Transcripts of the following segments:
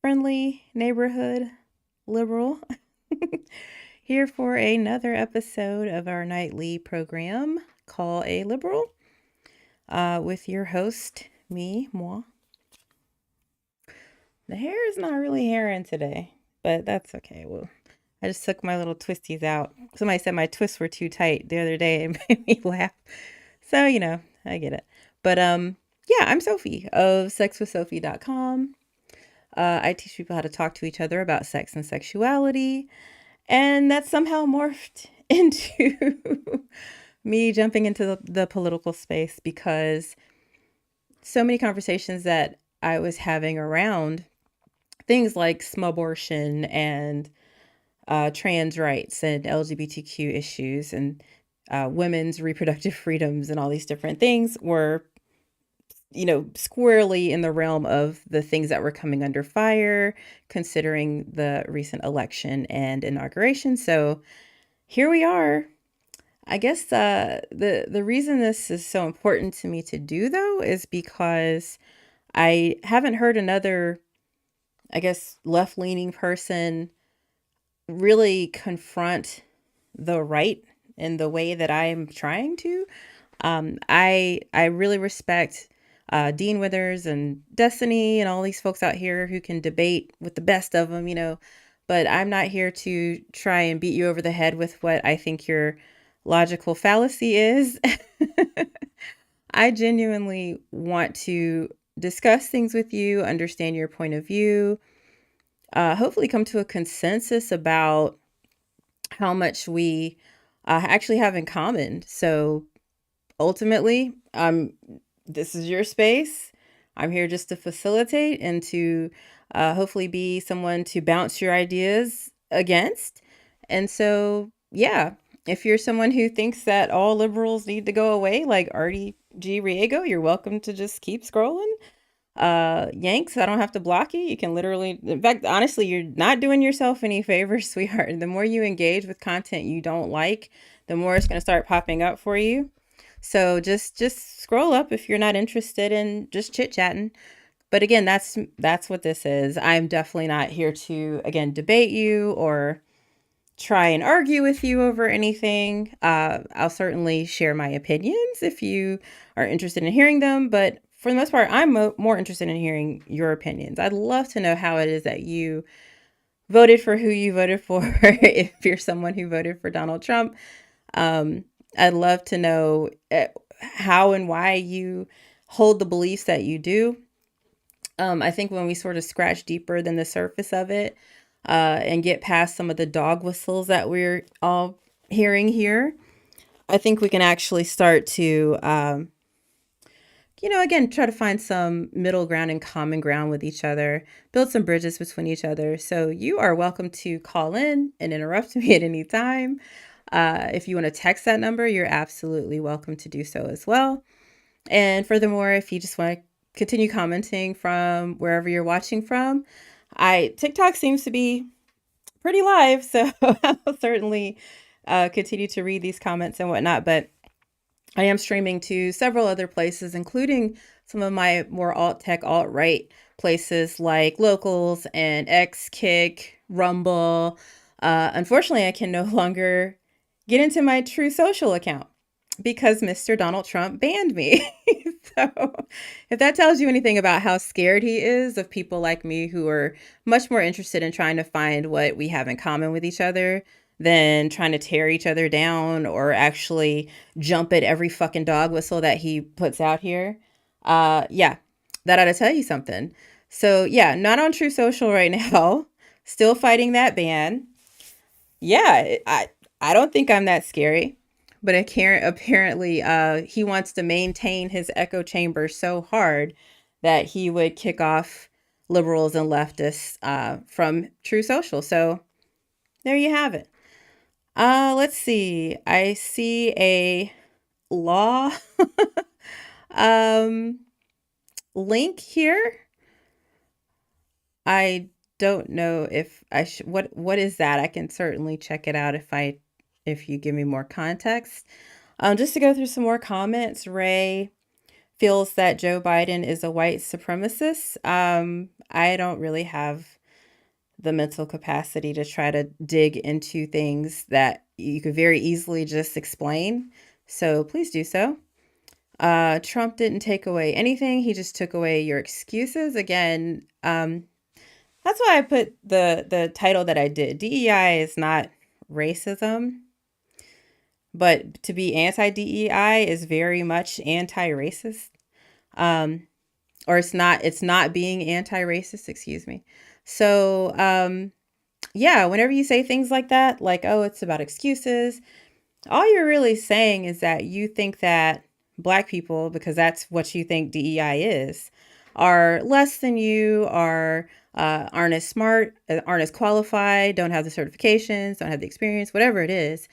Friendly neighborhood liberal here for another episode of our nightly program, Call a Liberal, with your host, moi. The hair is not really hairing today, but that's okay. Well, I just took my little twisties out. Somebody said my twists were too tight the other day and made me laugh. So, I get it. But yeah, I'm Sophie of sexwithsophie.com. I teach people how to talk to each other about sex and sexuality. And that somehow morphed into me jumping into the political space because so many conversations that I was having around things like smoabortion and trans rights and LGBTQ issues and women's reproductive freedoms and all these different things were squarely in the realm of the things that were coming under fire, considering the recent election and inauguration. So here we are. I guess the reason this is so important to me to do, though, is because I haven't heard another I guess, left leaning person really confront the right in the way that I am trying to. I really respect Dean Withers and Destiny and all these folks out here who can debate with the best of them, but I'm not here to try and beat you over the head with what I think your logical fallacy is. I genuinely want to discuss things with you, understand your point of view, hopefully come to a consensus about how much we actually have in common. So ultimately, this is your space. I'm here just to facilitate and to hopefully be someone to bounce your ideas against. And so, yeah, if you're someone who thinks that all liberals need to go away, like Artie G. Riego, you're welcome to just keep scrolling. Yanks, I don't have to block you. You can literally, in fact, honestly, you're not doing yourself any favors, sweetheart. The more you engage with content you don't like, the more it's going to start popping up for you. So just scroll up if you're not interested in just chit-chatting. But again, that's what this is. I'm definitely not here to, again, debate you or try and argue with you over anything. I'll certainly share my opinions if you are interested in hearing them, but for the most part, I'm more interested in hearing your opinions. I'd love to know how it is that you voted for who you voted for. If you're someone who voted for Donald Trump, I'd love to know how and why you hold the beliefs that you do. I think when we sort of scratch deeper than the surface of it and get past some of the dog whistles that we're all hearing here, I think we can actually start to, again, try to find some middle ground and common ground with each other, build some bridges between each other. So you are welcome to call in and interrupt me at any time. If you want to text that number, you're absolutely welcome to do so as well. And furthermore, if you just want to continue commenting from wherever you're watching from, TikTok seems to be pretty live, so I'll certainly continue to read these comments and whatnot. But I am streaming to several other places, including some of my more alt-tech, alt-right places like Locals and X, Kick, Rumble. Unfortunately, I can no longer get into my True Social account because Mr. Donald Trump banned me. So if that tells you anything about how scared he is of people like me who are much more interested in trying to find what we have in common with each other than trying to tear each other down or actually jump at every fucking dog whistle that he puts out here. Yeah, that ought to tell you something. So yeah, not on True Social right now. Still fighting that ban. Yeah, I don't think I'm that scary. But apparently, he wants to maintain his echo chamber so hard that he would kick off liberals and leftists from True Social. So there you have it. Let's see. I see a law link here. I don't know if I should. What is that? I can certainly check it out if you give me more context. Just to go through some more comments, Ray feels that Joe Biden is a white supremacist. I don't really have the mental capacity to try to dig into things that you could very easily just explain. So please do so. Trump didn't take away anything. He just took away your excuses. Again, that's why I put the title that I did. DEI is not racism. But to be anti-DEI is very much anti-racist. Or it's not being anti-racist, excuse me. So, yeah, whenever you say things like that, like, oh, it's about excuses, all you're really saying is that you think that Black people, because that's what you think DEI is, are less than you, aren't as smart, aren't as qualified, don't have the certifications, don't have the experience, whatever it is.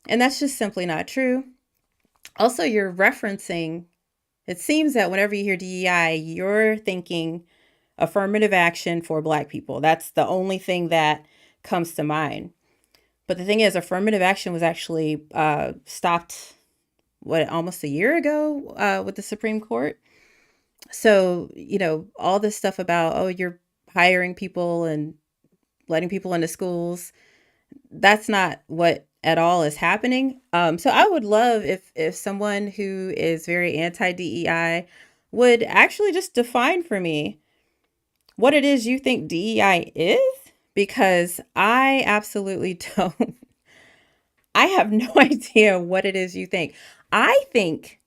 And that's just simply not true. Also, you're referencing, it seems that whenever you hear DEI, you're thinking affirmative action for Black people. That's the only thing that comes to mind. But the thing is, affirmative action was actually stopped, almost a year ago with the Supreme Court. So, all this stuff about, oh, you're hiring people and letting people into schools. That's not what at all is happening. So I would love if someone who is very anti DEI would actually just define for me what it is you think DEI is, because I absolutely don't. I have no idea what it is you think. I think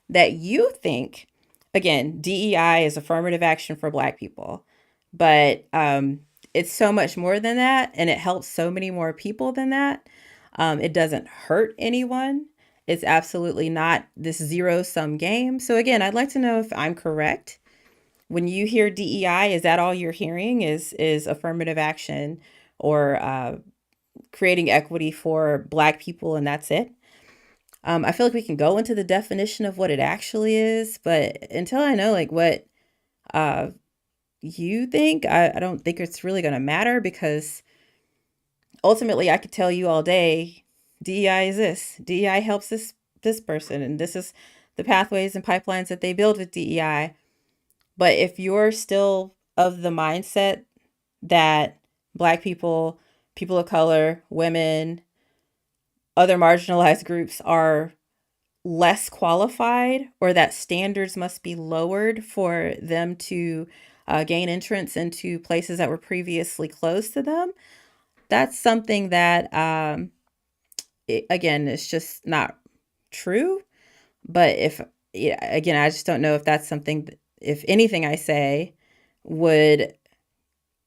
that you think, again, DEI is affirmative action for Black people, but it's so much more than that, and it helps so many more people than that. It doesn't hurt anyone. It's absolutely not this zero sum game. So again, I'd like to know if I'm correct. When you hear DEI, is that all you're hearing? Is affirmative action or creating equity for Black people, and that's it? I feel like we can go into the definition of what it actually is, but until I know like what uh, you think, I don't think it's really going to matter, because ultimately I could tell you all day, DEI is this. DEI helps this person, and this is the pathways and pipelines that they build with DEI. But if you're still of the mindset that Black people, people of color, women, other marginalized groups are less qualified, or that standards must be lowered for them to gain entrance into places that were previously closed to them, that's something that, again, it's just not true. But if, yeah, again, I just don't know if that's something, if anything I say would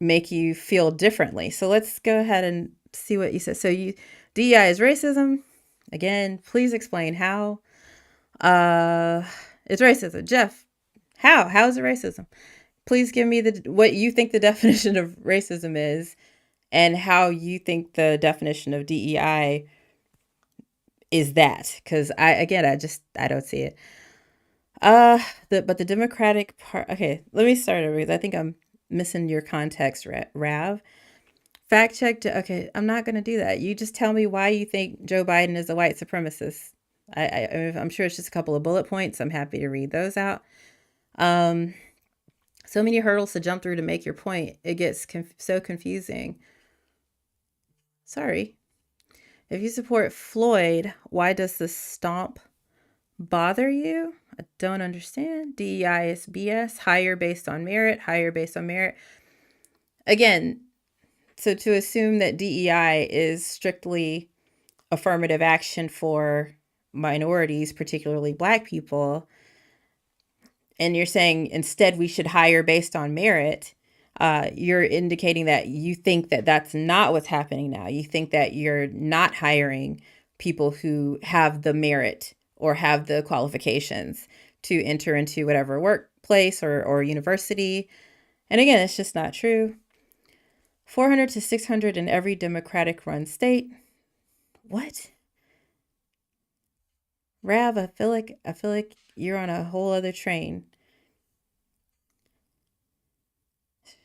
make you feel differently. So let's go ahead and see what you said. So DEI is racism. Again, please explain how. Uh, it's racism. Jeff, how? How is it racism? Please give me what you think the definition of racism is, and how you think the definition of DEI is that. Because I don't see it. But the Democratic part. Okay, let me start over, because I think I'm missing your context, Rav. Fact check. Okay, I'm not going to do that. You just tell me why you think Joe Biden is a white supremacist. I'm sure it's just a couple of bullet points. I'm happy to read those out. So many hurdles to jump through to make your point. It gets so confusing. Sorry. If you support Floyd, why does the stomp bother you? I don't understand. DEI is BS. Higher based on merit. Higher based on merit. Again, so to assume that DEI is strictly affirmative action for minorities, particularly Black people, and you're saying instead we should hire based on merit, you're indicating that you think that that's not what's happening now. You think that you're not hiring people who have the merit or have the qualifications to enter into whatever workplace or university. And again, it's just not true. 400 to 600 in every Democratic run state. What? Rav, I feel like you're on a whole other train.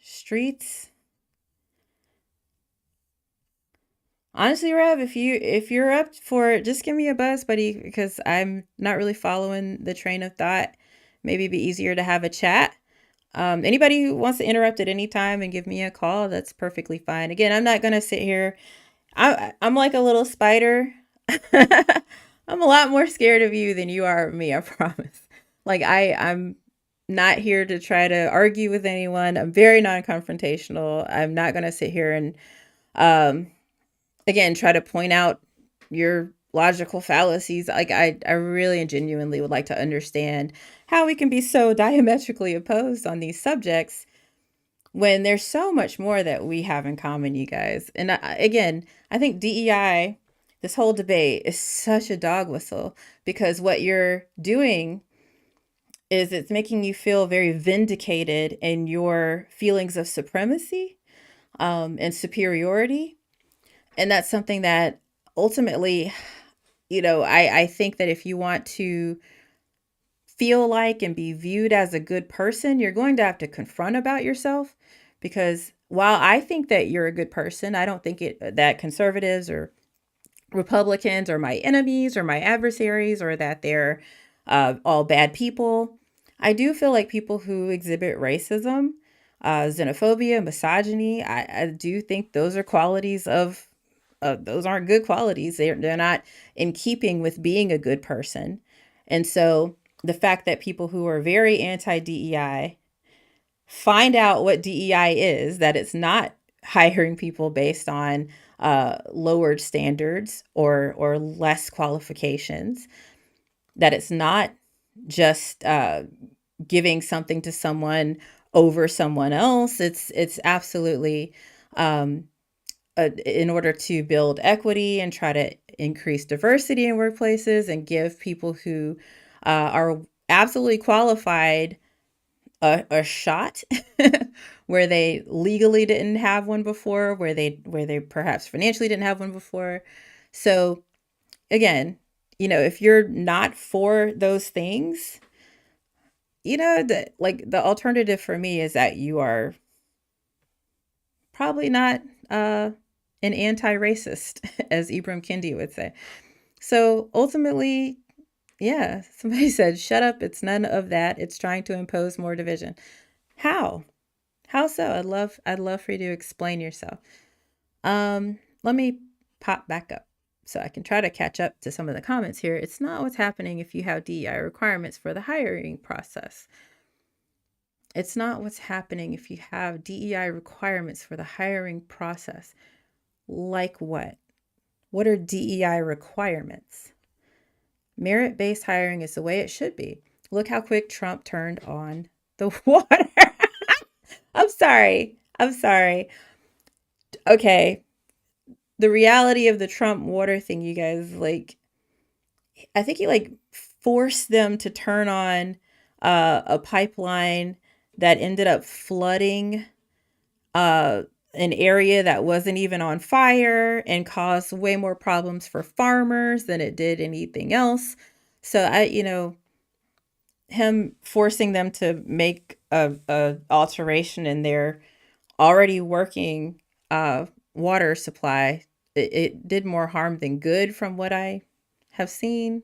Streets. Honestly, Rav, if you're up for it, just give me a buzz, buddy, because I'm not really following the train of thought. Maybe it'd be easier to have a chat. Anybody who wants to interrupt at any time and give me a call, that's perfectly fine. Again, I'm not gonna sit here. I'm like a little spider. I'm a lot more scared of you than you are of me, I promise. Like I'm not here to try to argue with anyone. I'm very non-confrontational. I'm not gonna sit here and again try to point out your logical fallacies. Like I really and genuinely would like to understand how we can be so diametrically opposed on these subjects when there's so much more that we have in common, you guys. And again, I think DEI, this whole debate is such a dog whistle, because what you're doing is it's making you feel very vindicated in your feelings of supremacy and superiority. And that's something that ultimately, I think that if you want to feel like and be viewed as a good person, you're going to have to confront about yourself. Because while I think that you're a good person, I don't think that conservatives or Republicans are my enemies or my adversaries, or that they're all bad people. I do feel like people who exhibit racism Xenophobia, misogyny. I do think those are qualities of, those aren't good qualities. They're not in keeping with being a good person. And so the fact that people who are very anti DEI find out what DEI is, that it's not hiring people based on lowered standards or less qualifications, that it's not just giving something to someone over someone else. It's absolutely in order to build equity and try to increase diversity in workplaces and give people who are absolutely qualified a shot where they legally didn't have one before, where they perhaps financially didn't have one before. So again, if you're not for those things, the alternative for me is that you are probably not an anti-racist, as Ibram Kendi would say. So ultimately, yeah, somebody said, "Shut up! It's none of that. It's trying to impose more division." How? How so? I'd love for you to explain yourself. Let me pop back up so I can try to catch up to some of the comments here. It's not what's happening if you have DEI requirements for the hiring process. It's not what's happening if you have DEI requirements for the hiring process. Like what? What are DEI requirements? Merit-based hiring is the way it should be. Look how quick Trump turned on the water. I'm sorry. I'm sorry. Okay. The reality of the Trump water thing, you guys, I think he forced them to turn on a pipeline that ended up flooding an area that wasn't even on fire and caused way more problems for farmers than it did anything else. So him forcing them to make a alteration in their already working water supply, it did more harm than good from what I have seen.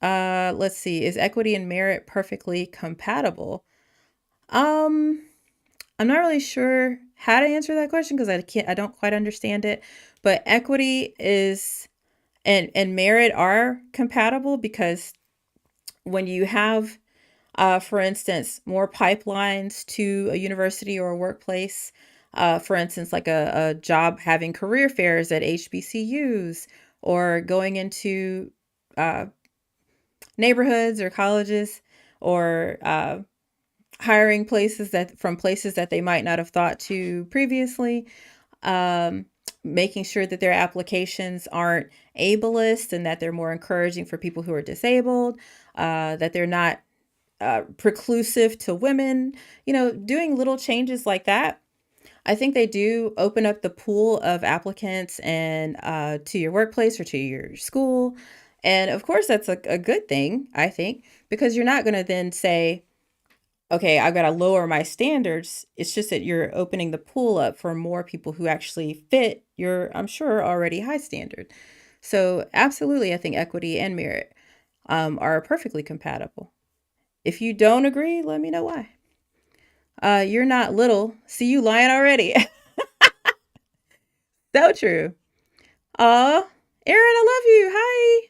Let's see. Is equity and merit perfectly compatible? I'm not really sure how to answer that question because I don't quite understand it. But equity is and merit are compatible because when you have, for instance, more pipelines to a university or a workplace, for instance, like a job having career fairs at HBCUs or going into uh, neighborhoods or colleges or hiring places that they might not have thought to previously, um, making sure that their applications aren't ableist and that they're more encouraging for people who are disabled, that they're not preclusive to women, doing little changes like that. I think they do open up the pool of applicants and to your workplace or to your school. And of course, that's a good thing, I think, because you're not going to then say, okay, I've got to lower my standards. It's just that you're opening the pool up for more people who actually fit your, I'm sure, already high standard. So absolutely, I think equity and merit are perfectly compatible. If you don't agree, let me know why. You're not little. See you lying already. So true. Aw, Aaron, I love you. Hi.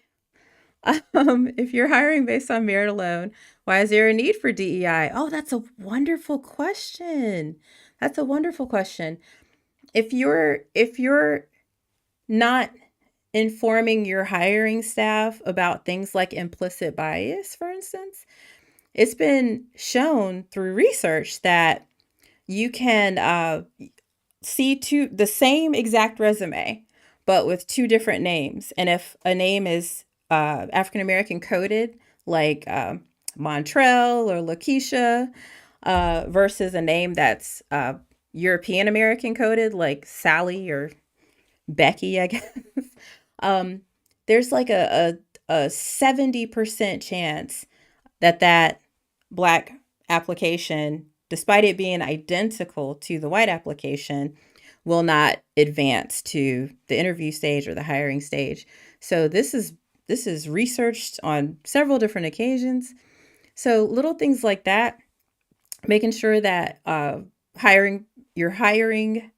If you're hiring based on merit alone, why is there a need for DEI? Oh, that's a wonderful question. That's a wonderful question. If you're not informing your hiring staff about things like implicit bias, for instance, it's been shown through research that you can see the same exact resume, but with two different names. And if a name is African American coded, like Montrell or Lakeisha, versus a name that's European American coded, like Sally or Becky, I guess, um, there's like a 70% chance that Black application, despite it being identical to the white application, will not advance to the interview stage or the hiring stage. So this is researched on several different occasions. So little things like that making sure that hiring your hiring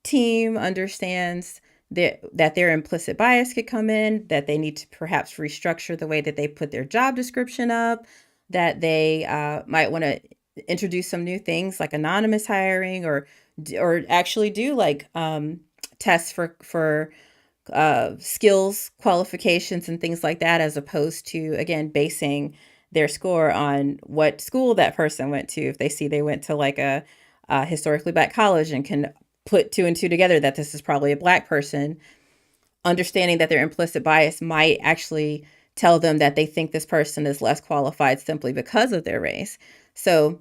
team understands that their implicit bias could come in, that they need to perhaps restructure the way that they put their job description up, that they might want to introduce some new things like anonymous hiring, or actually do like tests for skills, qualifications, and things like that, as opposed to, again, basing their score on what school that person went to. If they see they went to like a historically black college and can put two and two together that this is probably a black person, understanding that their implicit bias might actually tell them that they think this person is less qualified simply because of their race. So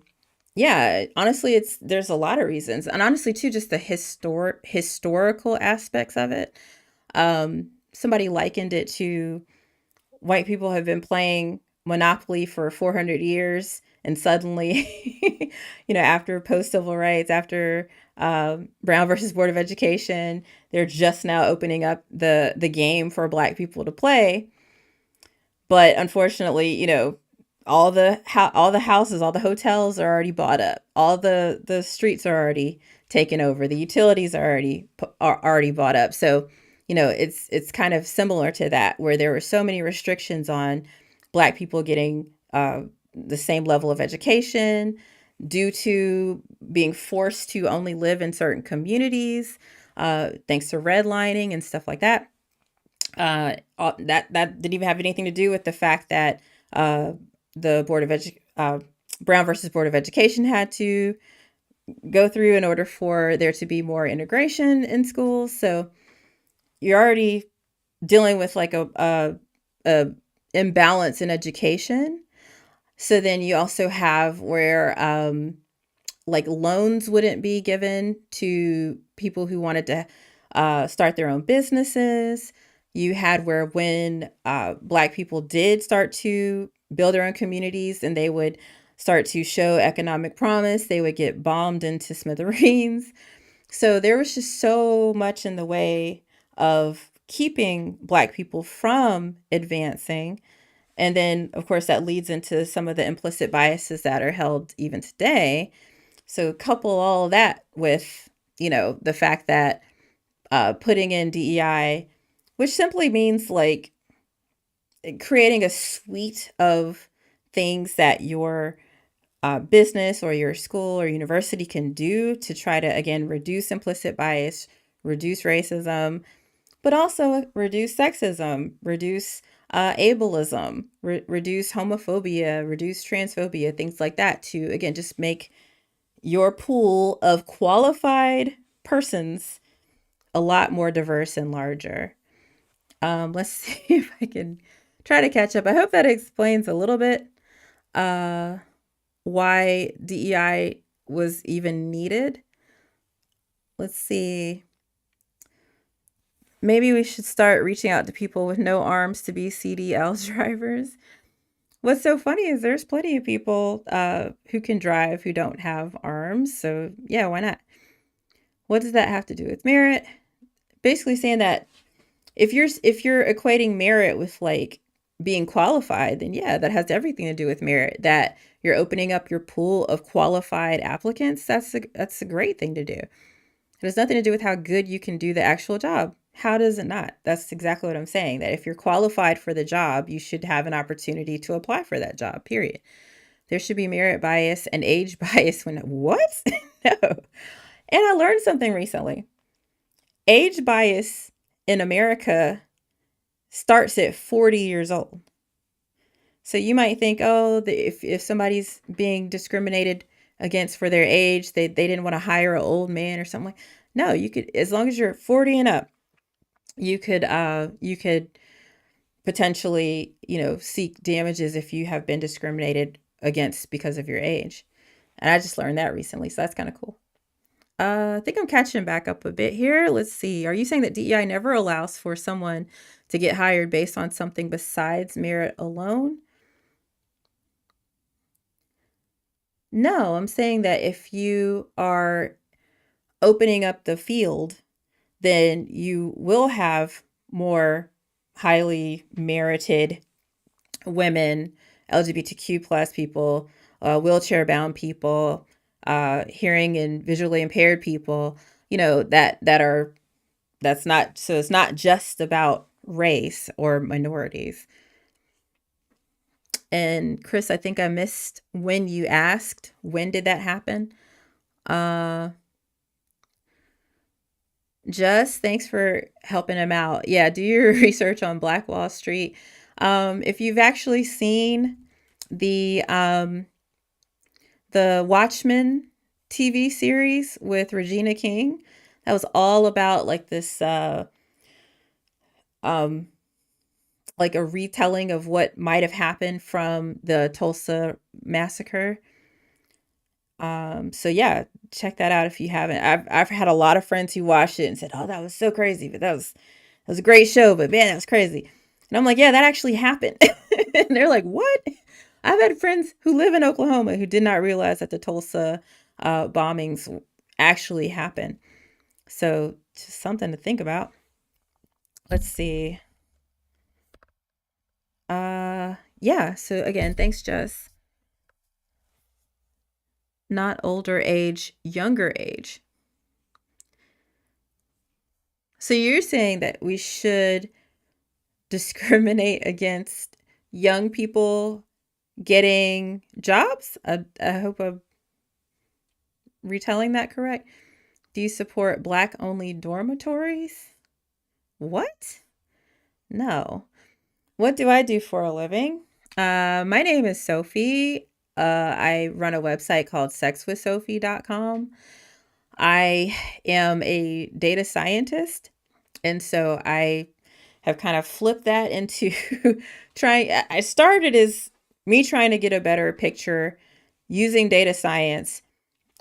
yeah, honestly, there's a lot of reasons, and honestly too, just the historical aspects of it. Somebody likened it to white people have been playing Monopoly for 400 years, and suddenly, after post civil rights, after Brown versus Board of Education, they're just now opening up the game for Black people to play. But unfortunately, all the houses, all the hotels are already bought up. All the streets are already taken over. The utilities are already bought up. So, it's kind of similar to that, where there were so many restrictions on Black people getting the same level of education due to being forced to only live in certain communities, thanks to redlining and stuff like that. That didn't even have anything to do with the fact that the Brown versus Board of Education had to go through in order for there to be more integration in schools. So you're already dealing with like a imbalance in education. So then you also have where like loans wouldn't be given to people who wanted to start their own businesses. You had where when Black people did start to build their own communities and they would start to show economic promise, they would get bombed into smithereens. So there was just so much in the way of keeping Black people from advancing. And then, of course, that leads into some of the implicit biases that are held even today. So couple all of that with, the fact that putting in DEI, which simply means like creating a suite of things that your business or your school or university can do to try to, again, reduce implicit bias, reduce racism, but also reduce sexism, reduce ableism, reduce homophobia, reduce transphobia, things like that, to, again, just make your pool of qualified persons a lot more diverse and larger. Let's see if I can try to catch up. I hope that explains a little bit uh, why DEI was even needed. Let's see. Maybe we should start reaching out to people with no arms to be CDL drivers. What's so funny is there's plenty of people who can drive who don't have arms. So yeah, why not? What does that have to do with merit? Basically saying that if you're equating merit with like being qualified, then yeah, that has everything to do with merit. That you're opening up your pool of qualified applicants. That's a great thing to do. It has nothing to do with how good you can do the actual job. How does it not? That's exactly what I'm saying. That if you're qualified for the job, you should have an opportunity to apply for that job, period. There should be merit bias and age bias when, what? No. And I learned something recently. Age bias in America starts at 40 years old. So you might think, oh, if somebody's being discriminated against for their age, they didn't want to hire an old man or something like. No, you could, as long as you're 40 and up, you could potentially, seek damages if you have been discriminated against because of your age. And I just learned that recently, so that's kind of cool. I think I'm catching back up a bit here. Let's see. Are you saying that DEI never allows for someone to get hired based on something besides merit alone? No, I'm saying that if you are opening up the field, then you will have more highly merited women, LGBTQ plus people, wheelchair bound people, hearing and visually impaired people, that's not, so it's not just about race or minorities. And Chris, I think I missed when you asked, when did that happen? Uh, Just thanks for helping him out. Yeah, do your research on Black Wall Street. If you've actually seen the um, the Watchmen TV series with Regina King, that was all about like this um, like a retelling of what might have happened from the Tulsa massacre. So yeah, check that out if you haven't. I've had a lot of friends who watched it and said, "Oh, that was so crazy," but that was a great show, but man, that was crazy. And I'm like, "Yeah, that actually happened." And they're like, "What?" I've had friends who live in Oklahoma who did not realize that the Tulsa bombings actually happened. So just something to think about. Let's see. Yeah. So again, thanks, Jess. Not older age, younger age. So you're saying that we should discriminate against young people getting jobs? I hope I'm retelling that correct. Do you support black only dormitories? What? No. What do I do for a living? My name is Sophie. I run a website called sexwithsophie.com. I am a data scientist. And so I have kind of flipped that into trying. I started as me trying to get a better picture using data science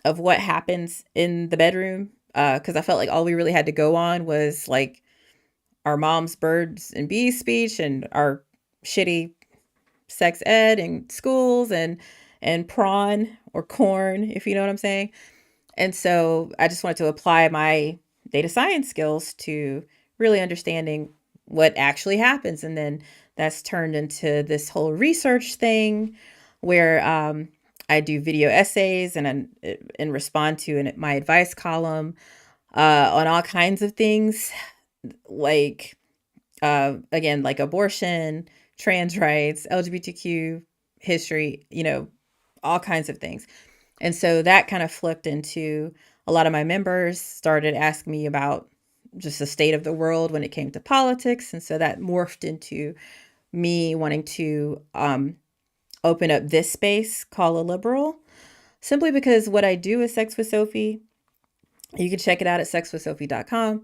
of what happens in the bedroom. Because I felt like all we really had to go on was like our mom's birds and bees speech and our shitty sex ed in schools and prawn or corn, if you know what I'm saying. And so I just wanted to apply my data science skills to really understanding what actually happens. And then that's turned into this whole research thing where I do video essays and respond to my advice column on all kinds of things, like, again, like abortion, trans rights, LGBTQ history, all kinds of things. And so that kind of flipped into a lot of my members started asking me about just the state of the world when it came to politics. And so that morphed into me wanting to open up this space called a liberal, simply because what I do is Sex with Sophie. You can check it out at sexwithsophie.com.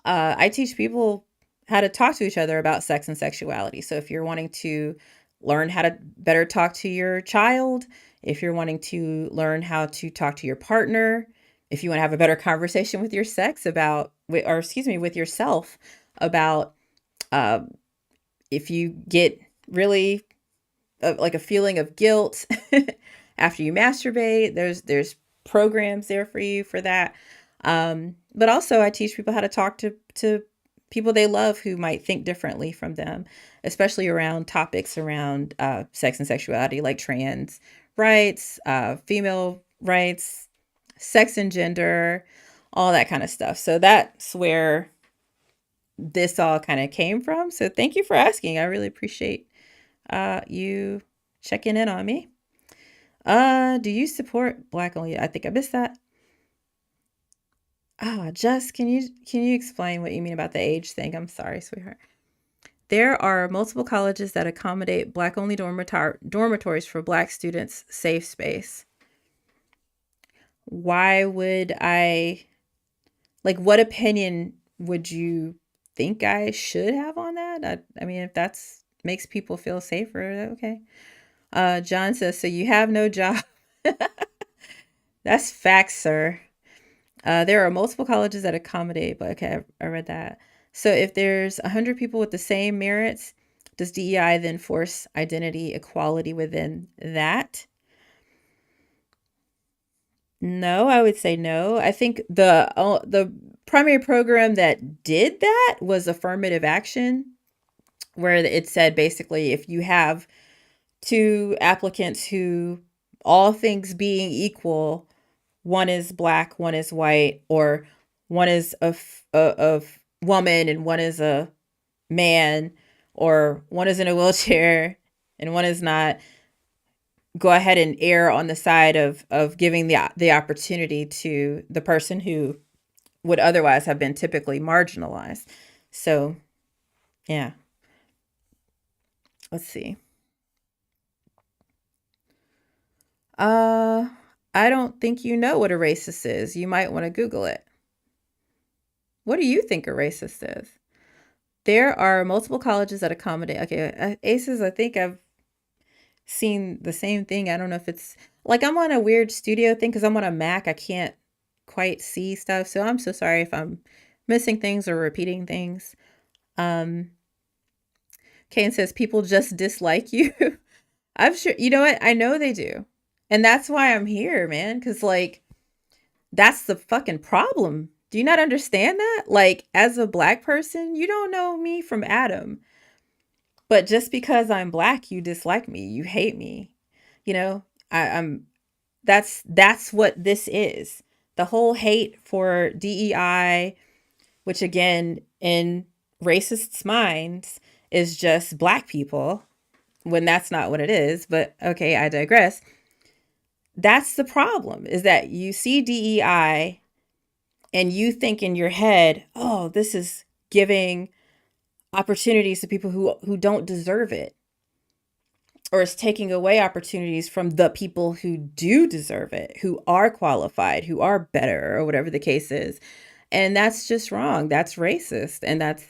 I teach people how to talk to each other about sex and sexuality. So if you're wanting to learn how to better talk to your child, if you're wanting to learn how to talk to your partner, if you want to have a better conversation with your sex about, or excuse me, with yourself about uh, if you get really like a feeling of guilt after you masturbate, there's programs there for you for that. But also I teach people how to talk to people they love who might think differently from them, especially around topics around sex and sexuality, like trans rights, female rights, sex and gender, all that kind of stuff. So that's where this all kind of came from. So thank you for asking. I really appreciate you checking in on me. Do you support black only? I think I missed that. Just can you explain what you mean about the age thing? I'm sorry, sweetheart. There are multiple colleges that accommodate black only dormitories for black students, safe space. Why would I, like, what opinion would you think I should have on that? I mean, if that's makes people feel safer, okay. John says, so you have no job. That's facts, sir. There are multiple colleges that accommodate, but okay, I read that. So if there's 100 people with the same merits, does DEI then force identity equality within that? No, I would say no. I think the primary program that did that was affirmative action, where it said basically if you have two applicants who all things being equal, one is black, one is white, or one is a woman and one is a man, or one is in a wheelchair and one is not, go ahead and err on the side of giving the opportunity to the person who would otherwise have been typically marginalized. So, yeah, let's see. Uh, I don't think you know what a racist is. You might want to Google it. What do you think a racist is? There are multiple colleges that accommodate. Okay, ACEs, I think I've seen the same thing. I don't know if it's like I'm on a weird studio thing because I'm on a Mac. I can't quite see stuff. So I'm so sorry if I'm missing things or repeating things. Um, Kane says people just dislike you. I'm sure, you know what? I know they do. And that's why I'm here, man. Cause like, that's the fucking problem. Do you not understand that? Like, as a black person, you don't know me from Adam. But just because I'm black, you dislike me. You hate me. You know, I'm that's what this is. The whole hate for DEI, which again, in racists' minds, is just black people when that's not what it is. But okay, I digress. That's the problem, is that you see DEI and you think in your head, oh, this is giving opportunities to people who don't deserve it, or it's taking away opportunities from the people who do deserve it, who are qualified, who are better, or whatever the case is. And that's just wrong. That's racist. And that's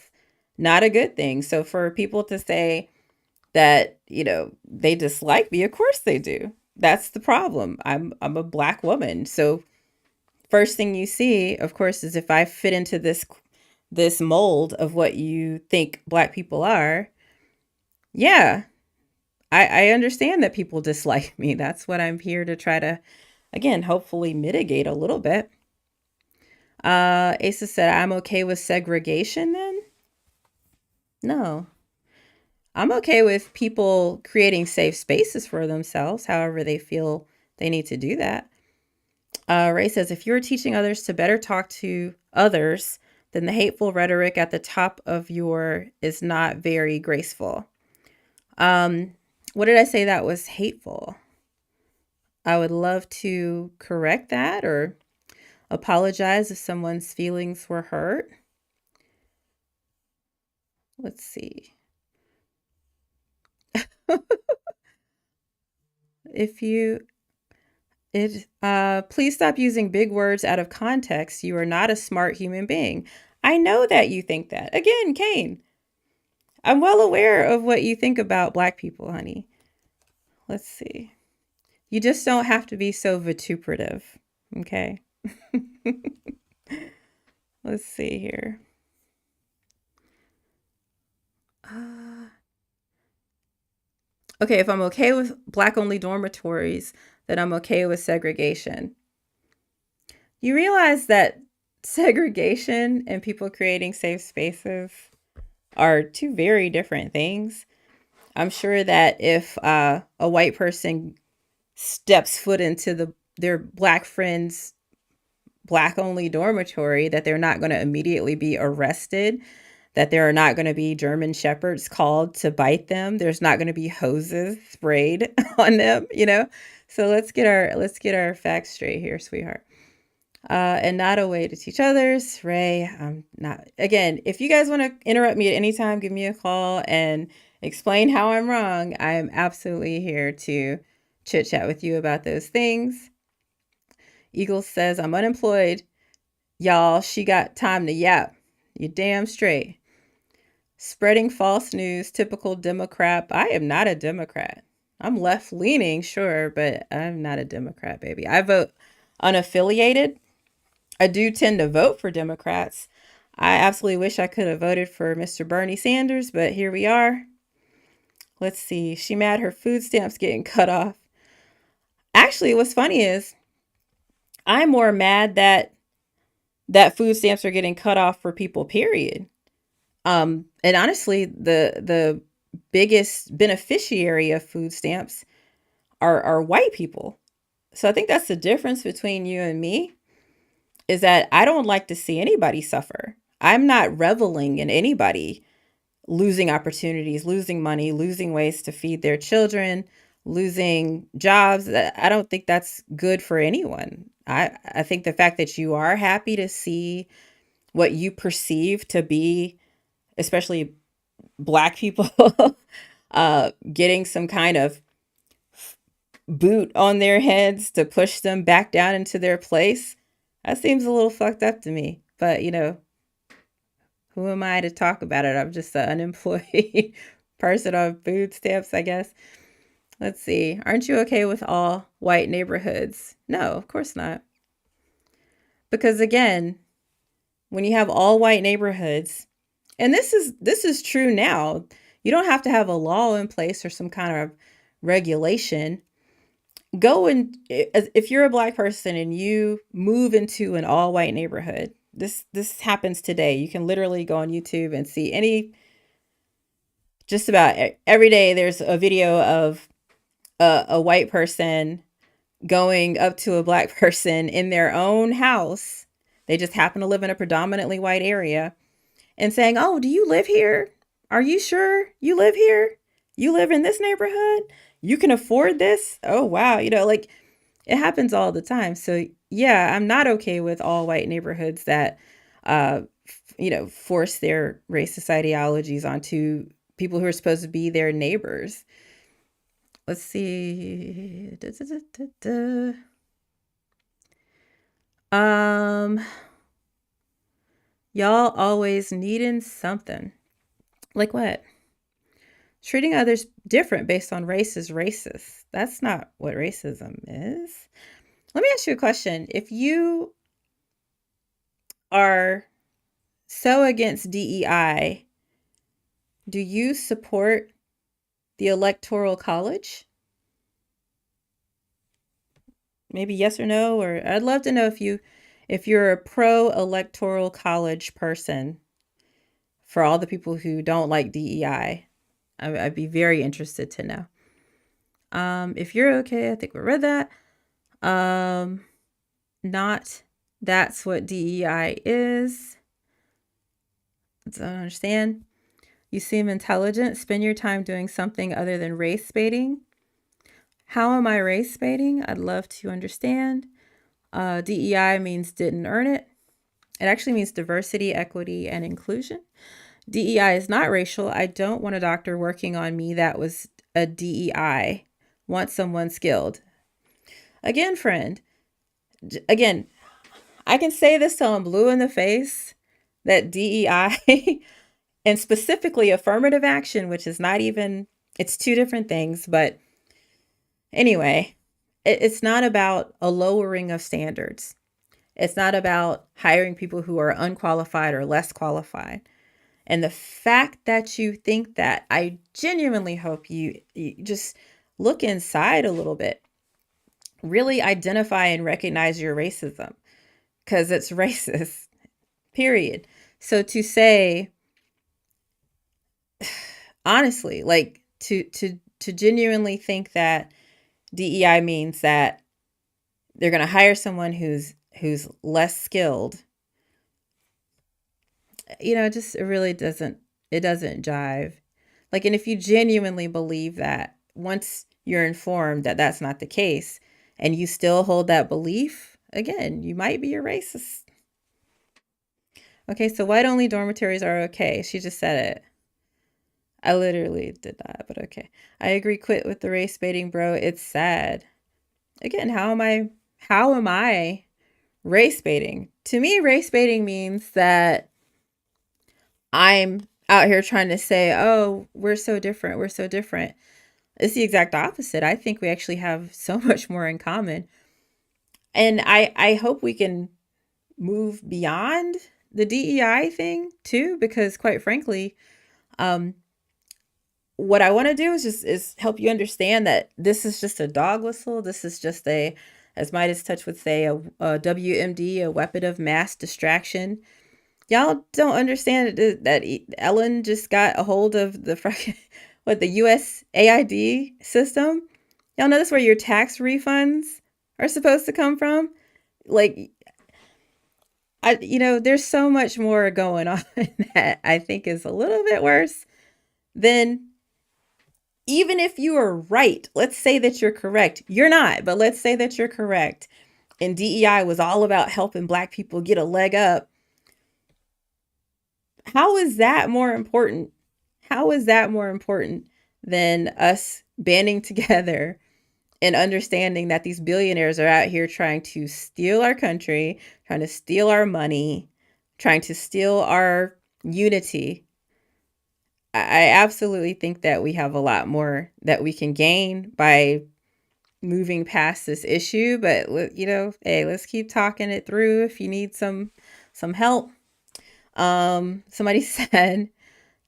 not a good thing. So for people to say that, you know, they dislike me, of course they do. That's the problem. I'm a black woman. So first thing you see, of course, is if I fit into this mold of what you think black people are, yeah, I understand that people dislike me. That's what I'm here to try to, again, hopefully mitigate a little bit. Asa said, I'm okay with segregation then? No. I'm okay with people creating safe spaces for themselves, however they feel they need to do that. Ray says, if you're teaching others to better talk to others, then the hateful rhetoric at the top of your is not very graceful. What did I say that was hateful? I would love to correct that or apologize if someone's feelings were hurt. Let's see. If you please stop using big words out of context. You are not a smart human being. I know that you think that. Again, Kane, I'm well aware of what you think about black people, honey. Let's see. You just don't have to be so vituperative. Okay. Let's see here. Okay, if I'm okay with black only dormitories, then I'm okay with segregation. You realize that segregation and people creating safe spaces are two very different things. I'm sure that if a white person steps foot into their black friend's black only dormitory, that they're not going to immediately be arrested, that there are not going to be German shepherds called to bite them. There's not going to be hoses sprayed on them, you know? So let's get our facts straight here, sweetheart. And not a way to teach others. Ray, I'm not. Again, if you guys want to interrupt me at any time, give me a call and explain how I'm wrong. I am absolutely here to chit chat with you about those things. Eagle says, I'm unemployed. Y'all, she got time to yap. You damn straight. Spreading false news, typical Democrat. I am not a Democrat. I'm left leaning, sure, but I'm not a Democrat, baby. I vote unaffiliated. I do tend to vote for Democrats. I absolutely wish I could have voted for Mr. Bernie Sanders, but here we are. Let's see. She mad her food stamps getting cut off. Actually, what's funny is I'm more mad that food stamps are getting cut off for people, period. And honestly, the biggest beneficiary of food stamps are white people. So I think that's the difference between you and me, is that I don't like to see anybody suffer. I'm not reveling in anybody losing opportunities, losing money, losing ways to feed their children, losing jobs. I don't think that's good for anyone. I think the fact that you are happy to see what you perceive to be, especially Black people, getting some kind of boot on their heads to push them back down into their place, that seems a little fucked up to me. But, who am I to talk about it? I'm just an unemployed person on food stamps, I guess. Let's see. Aren't you okay with all white neighborhoods? No, of course not. Because again, when you have all white neighborhoods, and this is true now, you don't have to have a law in place or some kind of regulation. Go and if you're a Black person and you move into an all white neighborhood, this happens today. You can literally go on YouTube and see just about every day there's a video of a white person going up to a Black person in their own house. They just happen to live in a predominantly white area, and saying, "Oh, do you live here? Are you sure you live here? You live in this neighborhood? You can afford this? Oh, wow." Like, it happens all the time. So, yeah, I'm not okay with all white neighborhoods that, force their racist ideologies onto people who are supposed to be their neighbors. Let's see. Da, da, da, da. Y'all always needing something. Like what? Treating others different based on race is racist. That's not what racism is. Let me ask you a question. If you are so against DEI, do you support the Electoral College? Maybe yes or no, or I'd love to know if you're a pro Electoral College person, for all the people who don't like DEI. I'd be very interested to know. If you're okay, I think we read that. Not that's what DEI is. I don't understand. You seem intelligent. Spend your time doing something other than race baiting. How am I race baiting? I'd love to understand. DEI means didn't earn it. It actually means diversity, equity, and inclusion. DEI is not racial. I don't want a doctor working on me that was a DEI. Want someone skilled. Again, friend. Again, I can say this till I'm blue in the face, that DEI and specifically affirmative action, which is not even, it's two different things. But anyway, it's not about a lowering of standards. It's not about hiring people who are unqualified or less qualified. And the fact that you think that, I genuinely hope you just look inside a little bit. Really identify and recognize your racism, because it's racist, period. So to say, honestly, like to genuinely think that DEI means that they're going to hire someone who's less skilled, it really doesn't jive. Like, and if you genuinely believe that, once you're informed that that's not the case and you still hold that belief, again, you might be a racist. Okay, so white only dormitories are okay. She just said it. I literally did that, but okay. I agree, quit with the race baiting, bro. It's sad. Again, how am I race baiting? To me, race baiting means that I'm out here trying to say, "Oh, we're so different. We're so different." It's the exact opposite. I think we actually have so much more in common. And I hope we can move beyond the DEI thing too, because quite frankly, what I want to do is help you understand that this is just a dog whistle. This is just as Midas Touch would say, a WMD, a weapon of mass distraction. Y'all don't understand that Ellen just got a hold of the the USAID system. Y'all know this, where your tax refunds are supposed to come from. Like, there's so much more going on that I think is a little bit worse than, even if you are right. Let's say that you're correct. You're not, but let's say that you're correct. And DEI was all about helping Black people get a leg up. How is that more important? How is that more important than us banding together and understanding that these billionaires are out here trying to steal our country, trying to steal our money, trying to steal our unity? I absolutely think that we have a lot more that we can gain by moving past this issue, but hey, let's keep talking it through if you need some help. Somebody said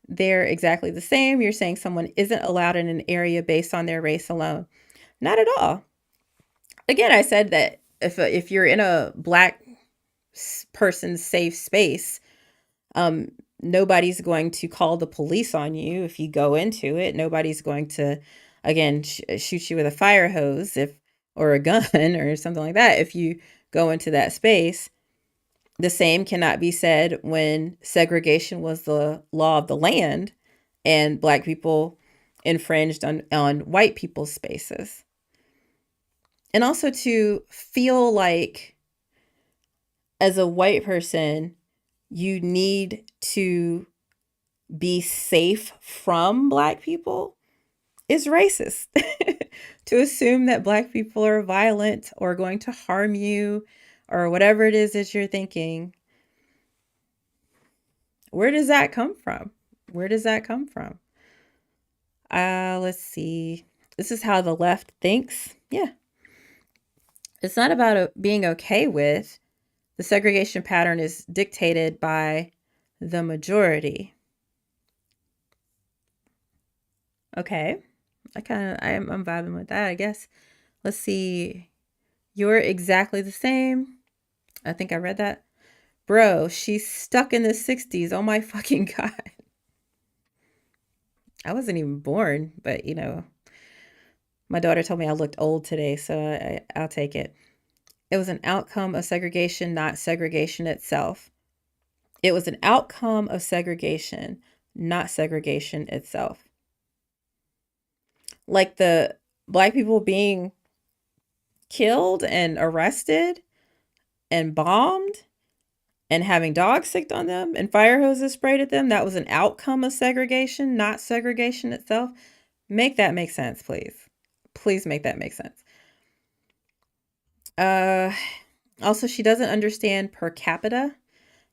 they're exactly the same. You're saying someone isn't allowed in an area based on their race alone. Not at all. Again, I said that if you're in a Black person's safe space, um, nobody's going to call the police on you if you go into it. Nobody's going to, again, shoot you with a fire hose or a gun or something like that if you go into that space. The same cannot be said when segregation was the law of the land and Black people infringed on white people's spaces. And also to feel like, as a white person, you need to be safe from Black people is racist. To assume that Black people are violent or going to harm you or whatever it is that you're thinking. Where does that come from? Where does that come from? Let's see. This is how the left thinks. Yeah. It's not about being okay with. The segregation pattern is dictated by the majority. Okay. I'm vibing with that, I guess. Let's see. You're exactly the same. I think I read that. Bro, she's stuck in the 60s. Oh my fucking God. I wasn't even born, but my daughter told me I looked old today, so I'll take it. It was an outcome of segregation, not segregation itself. It was an outcome of segregation, not segregation itself. Like the Black people being killed and arrested and bombed and having dogs sicked on them and fire hoses sprayed at them, that was an outcome of segregation, not segregation itself. Make that make sense, please. Please make that make sense. Also, she doesn't understand per capita.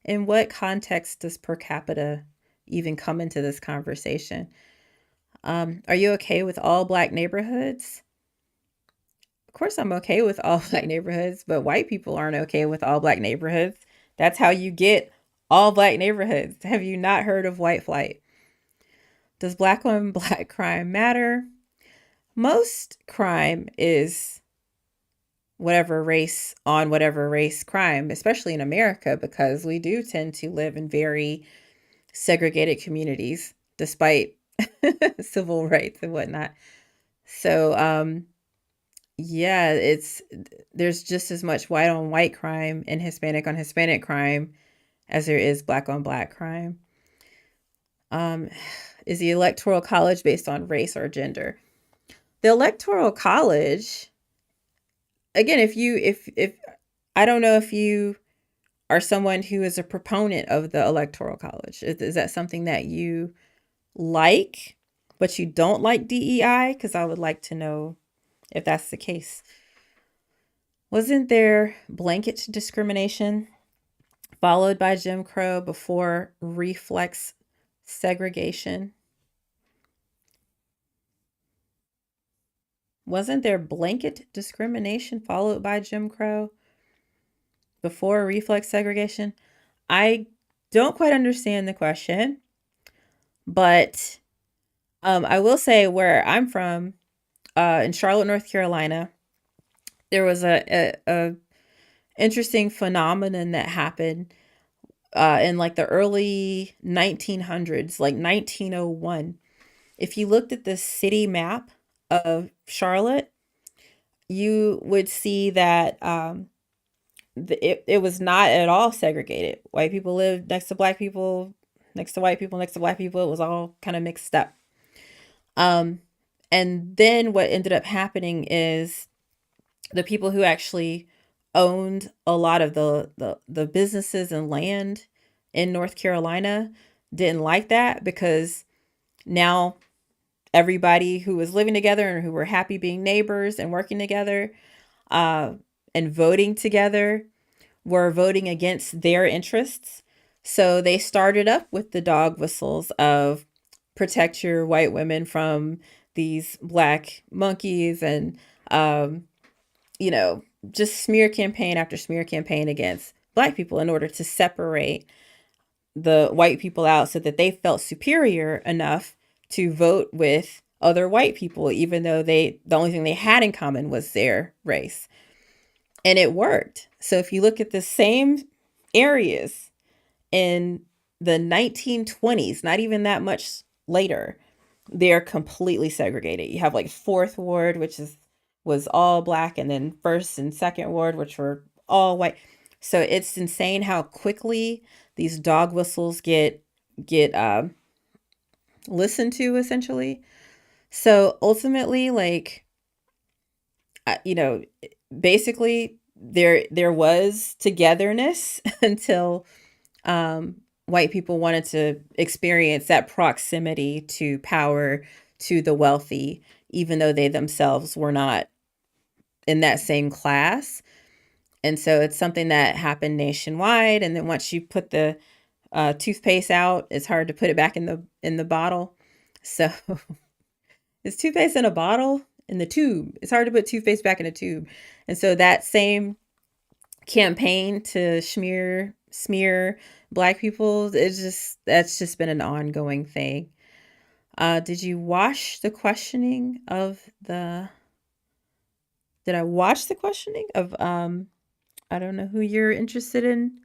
In what context does per capita even come into this conversation? Are you okay with all Black neighborhoods? Of course, I'm okay with all Black neighborhoods, but white people aren't okay with all Black neighborhoods. That's how you get all Black neighborhoods. Have you not heard of white flight? Does Black on Black crime matter? Most crime is whatever race on whatever race crime, especially in America, because we do tend to live in very segregated communities despite civil rights and whatnot. So, yeah, there's just as much white on white crime and Hispanic on Hispanic crime as there is Black on Black crime. Is the Electoral College based on race or gender? The Electoral College, again, if I don't know if you are someone who is a proponent of the Electoral College. Is that something that you like, but you don't like DEI? Because I would like to know if that's the case. Wasn't there blanket discrimination followed by Jim Crow before reflex segregation? Wasn't there blanket discrimination followed by Jim Crow before reflex segregation? I don't quite understand the question, but I will say where I'm from, in Charlotte, North Carolina, there was a interesting phenomenon that happened in like the early 1900s, like 1901. If you looked at the city map of Charlotte, you would see that it was not at all segregated. White people lived next to black people, next to white people, next to black people. It was all kind of mixed up. Um, and then what ended up happening is the people who actually owned a lot of the businesses and land in North Carolina didn't like that, because now everybody who was living together and who were happy being neighbors and working together uh, and voting together were voting against their interests. So they started up with the dog whistles of protect your white women from these black monkeys, and um, you know, just smear campaign after smear campaign against black people in order to separate the white people out so that they felt superior enough to vote with other white people, even though the only thing they had in common was their race. And it worked. So if you look at the same areas in the 1920s, not even that much later, they're completely segregated. You have like Fourth Ward, which was all black, and then First and Second Ward, which were all white. So it's insane how quickly these dog whistles get listened to, essentially. So ultimately, like, you know, basically there was togetherness until white people wanted to experience that proximity to power, to the wealthy, even though they themselves were not in that same class. And so it's something that happened nationwide. And then once you put the toothpaste out, it's hard to put it back in the bottle. So is toothpaste in a bottle? In the tube. It's hard to put toothpaste back in a tube. And so that same campaign to smear black people, that's just been an ongoing thing. Did you watch the questioning of the did I watch the questioning of I don't know who you're interested in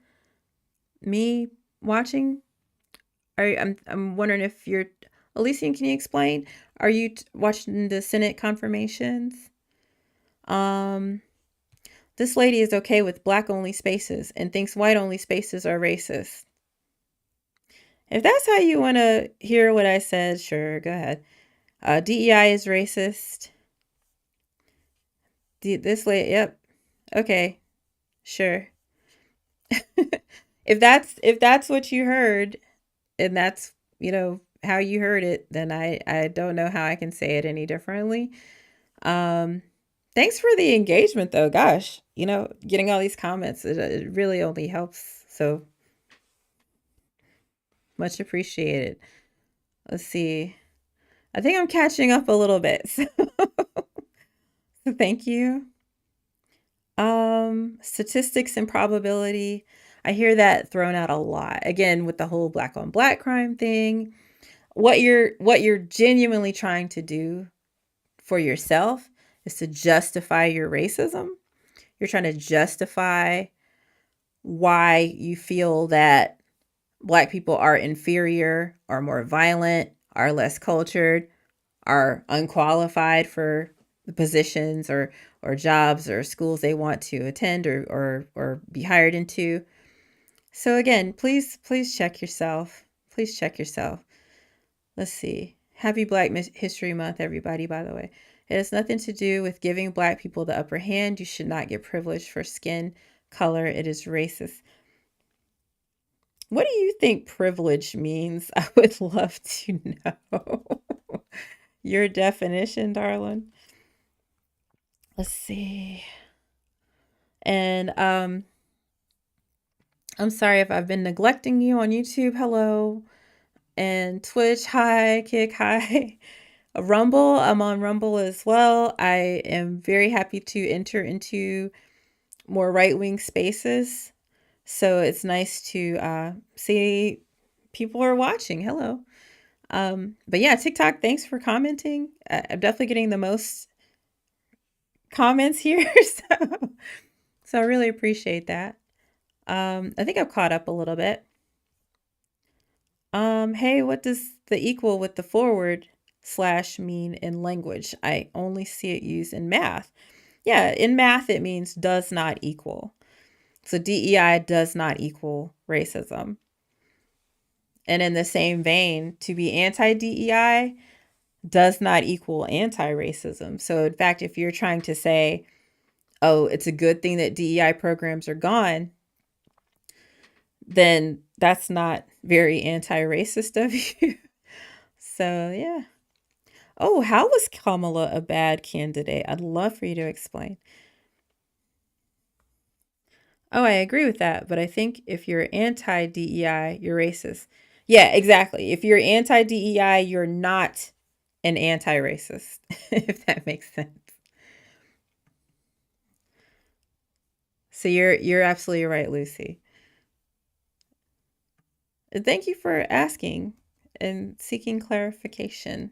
me watching? I'm wondering if you're Elysian, can you explain? Are you watching the Senate confirmations? Um this lady is okay with black only spaces and thinks white only spaces are racist. If that's how you want to hear what I said, sure, go ahead. DEI is racist. This lady, yep, okay, sure. If that's what you heard, and that's how you heard it, then I don't know how I can say it any differently. Um, Thanks for the engagement, though. Gosh, getting all these comments, it really only helps. So much appreciated. Let's see. I think I'm catching up a little bit. So thank you. Statistics and probability. I hear that thrown out a lot. Again, with the whole black on black crime thing. What you're genuinely trying to do for yourself is to justify your racism. You're trying to justify why you feel that black people are inferior, are more violent, are less cultured, are unqualified for the positions or jobs or schools they want to attend or be hired into. So again, please check yourself. Please check yourself. Let's see. Happy Black History Month, everybody, by the way. It has nothing to do with giving black people the upper hand. You should not get privilege for skin color. It is racist. What do you think privilege means? I would love to know your definition, darling. Let's see. And I'm sorry if I've been neglecting you on YouTube. Hello. And Twitch, hi. Kick, hi. Rumble, I'm on Rumble as well. I am very happy to enter into more right-wing spaces. So it's nice to see people are watching. Hello. But yeah, TikTok, thanks for commenting. I'm definitely getting the most comments here. So I really appreciate that. I think I've caught up a little bit. Hey, what does the equal with the forward slash mean in language? I only see it used in math. Yeah, in math, it means does not equal. So DEI does not equal racism. And in the same vein, to be anti DEI does not equal anti racism. So, in fact, if you're trying to say, oh, it's a good thing that DEI programs are gone, then that's not very anti racist of you. So, yeah. Oh, how was Kamala a bad candidate? I'd love for you to explain. Oh, I agree with that, but I think if you're anti DEI, you're racist. Yeah, exactly. If you're anti DEI, you're not an anti racist, if that makes sense. So you're absolutely right, Lucy. Thank you for asking and seeking clarification.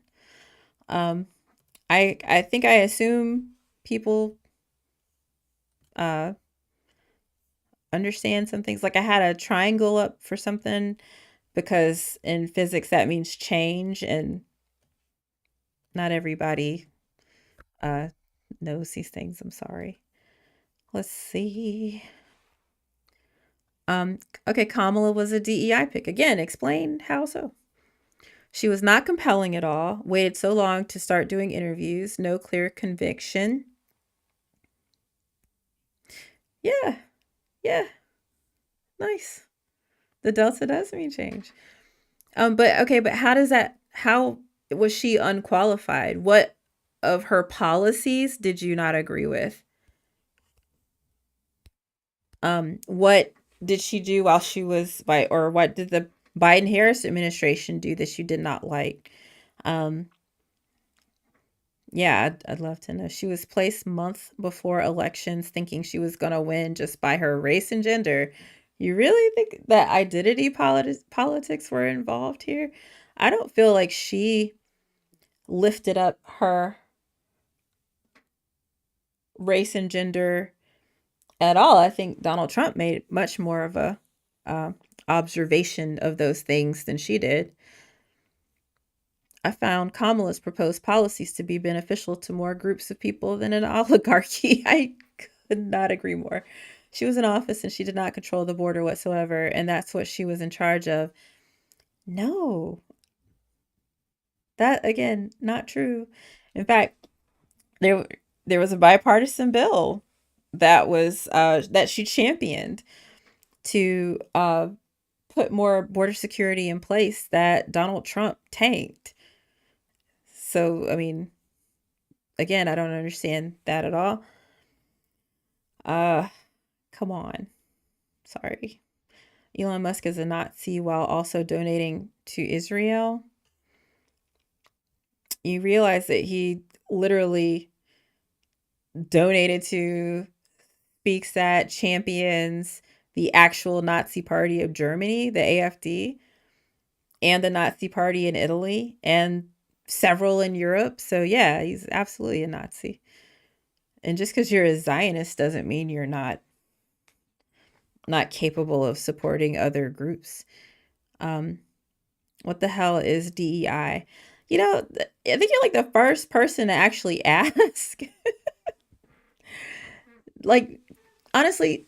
Um, I think I assume people uh understand some things. Like I had a triangle up for something because in physics that means change, and not everybody uh knows these things. I'm sorry. Let's see. Um okay, Kamala was a DEI pick. Again, explain how so. She was not compelling at all, waited so long to start doing interviews, no clear conviction. Yeah, yeah, nice. The delta does mean change. But okay, but how was she unqualified? What of her policies did you not agree with? What did she do while she was by, or what did the Biden Harris administration do that you did not like? Um, yeah, I'd love to know. She was placed months before elections thinking she was going to win just by her race and gender. You really think that identity politics were involved here? I don't feel like she lifted up her race and gender at all. I think Donald Trump made much more of a uh, observation of those things than she did. I found Kamala's proposed policies to be beneficial to more groups of people than an oligarchy. I could not agree more. She was in office and she did not control the border whatsoever, and that's what she was in charge of. No, that again, not true. In fact, there there was a bipartisan bill that she championed to put more border security in place that Donald Trump tanked. So, I mean, again, I don't understand that at all. Uh, come on. Sorry. Elon Musk is a Nazi while also donating to Israel. You realize that he literally donated to, speaks at, champions the actual Nazi party of Germany, the AfD, and the Nazi party in Italy, and several in Europe. So, yeah, he's absolutely a Nazi. And just because you're a Zionist doesn't mean you're not capable of supporting other groups. Um, what the hell is DEI? You know, I think you're like the first person to actually ask. Like, honestly,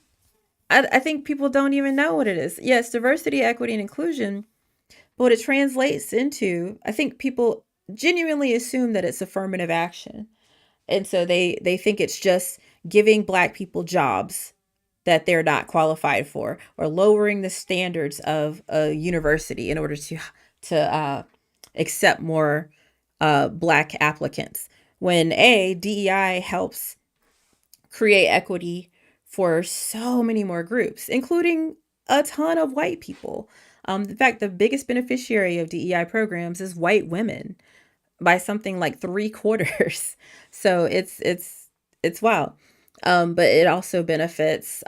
I think people don't even know what it is. Yes, diversity, equity, and inclusion. But what it translates into, I think people genuinely assume that it's affirmative action. And so they think it's just giving black people jobs that they're not qualified for, or lowering the standards of a university in order to accept more black applicants. When DEI helps create equity for so many more groups, including a ton of white people. In fact, the biggest beneficiary of DEI programs is white women by something like 3/4. So it's wild. But it also benefits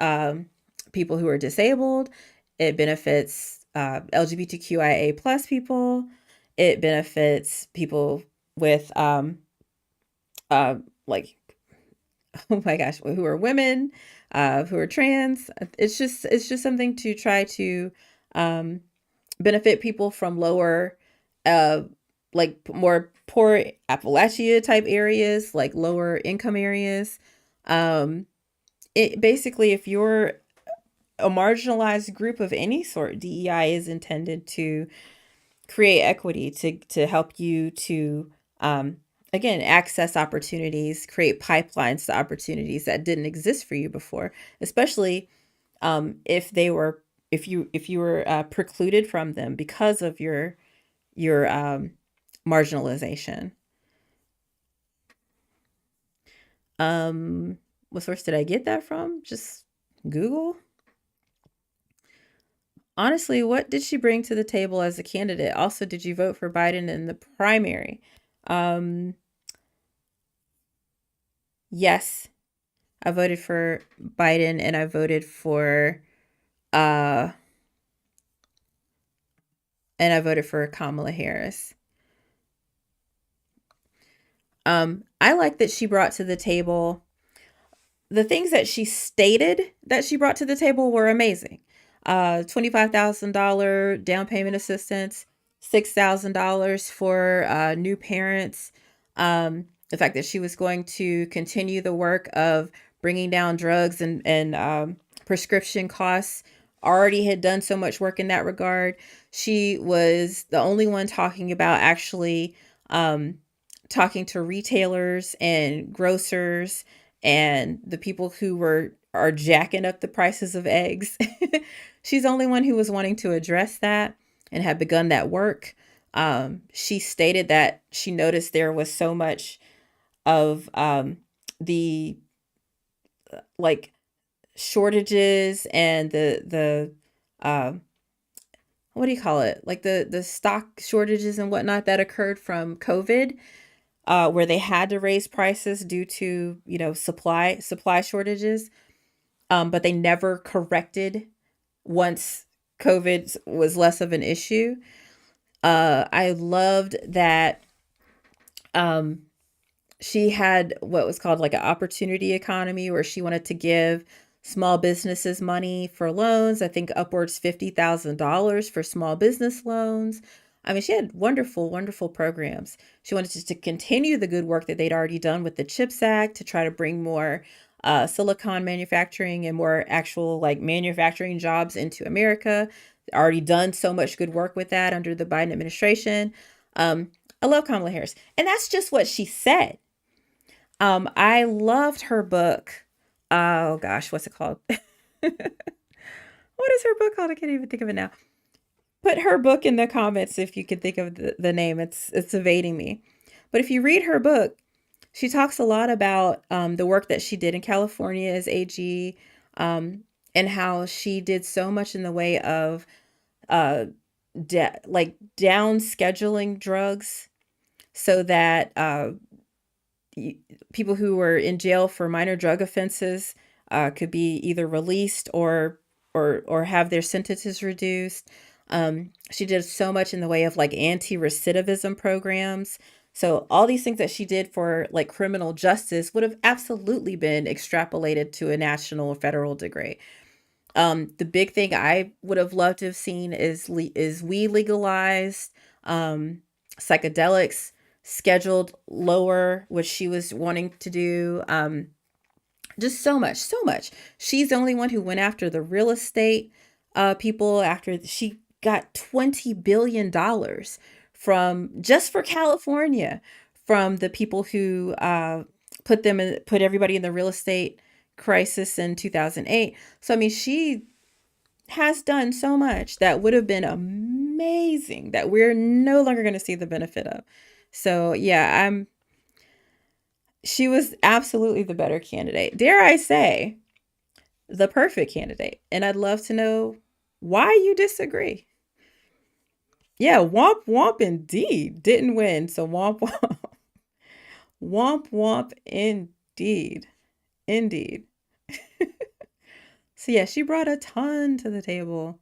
people who are disabled. It benefits LGBTQIA plus people. It benefits people with uh, like oh my gosh, who are women, who are trans. It's just something to try to um, benefit people from lower, uh, like more poor Appalachia type areas, like lower income areas. Um, it basically, if you're a marginalized group of any sort, DEI is intended to create equity, to help you to um, again access opportunities, create pipelines to opportunities that didn't exist for you before, especially if they were if you were precluded from them because of your marginalization. Um, what source did I get that from? Just Google. Honestly, what did she bring to the table as a candidate? Also, did you vote for Biden in the primary? Um, yes, I voted for Biden and I voted for uh Kamala Harris. I like that she brought to the table the things that she stated that she brought to the table were amazing. $25,000 down payment assistance, $6,000 for new parents. The fact that she was going to continue the work of bringing down drugs and prescription costs, already had done so much work in that regard. She was the only one talking about actually um, talking to retailers and grocers and the people who were are jacking up the prices of eggs. She's the only one who was wanting to address that and had begun that work. She stated that she noticed there was so much of the like shortages and the what do you call it, like the stock shortages and whatnot that occurred from COVID, where they had to raise prices due to supply shortages, but they never corrected once COVID was less of an issue. I loved that um, she had what was called like an opportunity economy, where she wanted to give small businesses money for loans. I think upwards $50,000 for small business loans. I mean, she had wonderful, wonderful programs. She wanted to continue the good work that they'd already done with the CHIPS Act to try to bring more silicon manufacturing and more actual like manufacturing jobs into America. Already done so much good work with that under the Biden administration. Um, I love Kamala Harris. And that's just what she said. I loved her book. Oh gosh, what's it called? What is her book called? I can't even think of it now. Put her book in the comments if you can think of the name. It's evading me. But if you read her book, she talks a lot about the work that she did in California as AG, and how she did so much in the way of uh, like down scheduling drugs so that people who were in jail for minor drug offenses could be either released or have their sentences reduced. She did so much in the way of like anti-recidivism programs. So all these things that she did for like criminal justice would have absolutely been extrapolated to a national or federal degree. The big thing I would have loved to have seen is we legalized, psychedelics, scheduled lower, which she was wanting to do. Just so much, so much. She's the only one who went after the real estate people after she got $20 billion from just for California from the people who put everybody in the real estate crisis in 2008. So I mean, she has done so much that would have been amazing that we're no longer going to see the benefit of. So yeah, she was absolutely the better candidate. Dare I say, the perfect candidate. And I'd love to know why you disagree. Yeah, womp womp indeed. Didn't win. So womp womp. Womp womp indeed. Indeed. So yeah, she brought a ton to the table.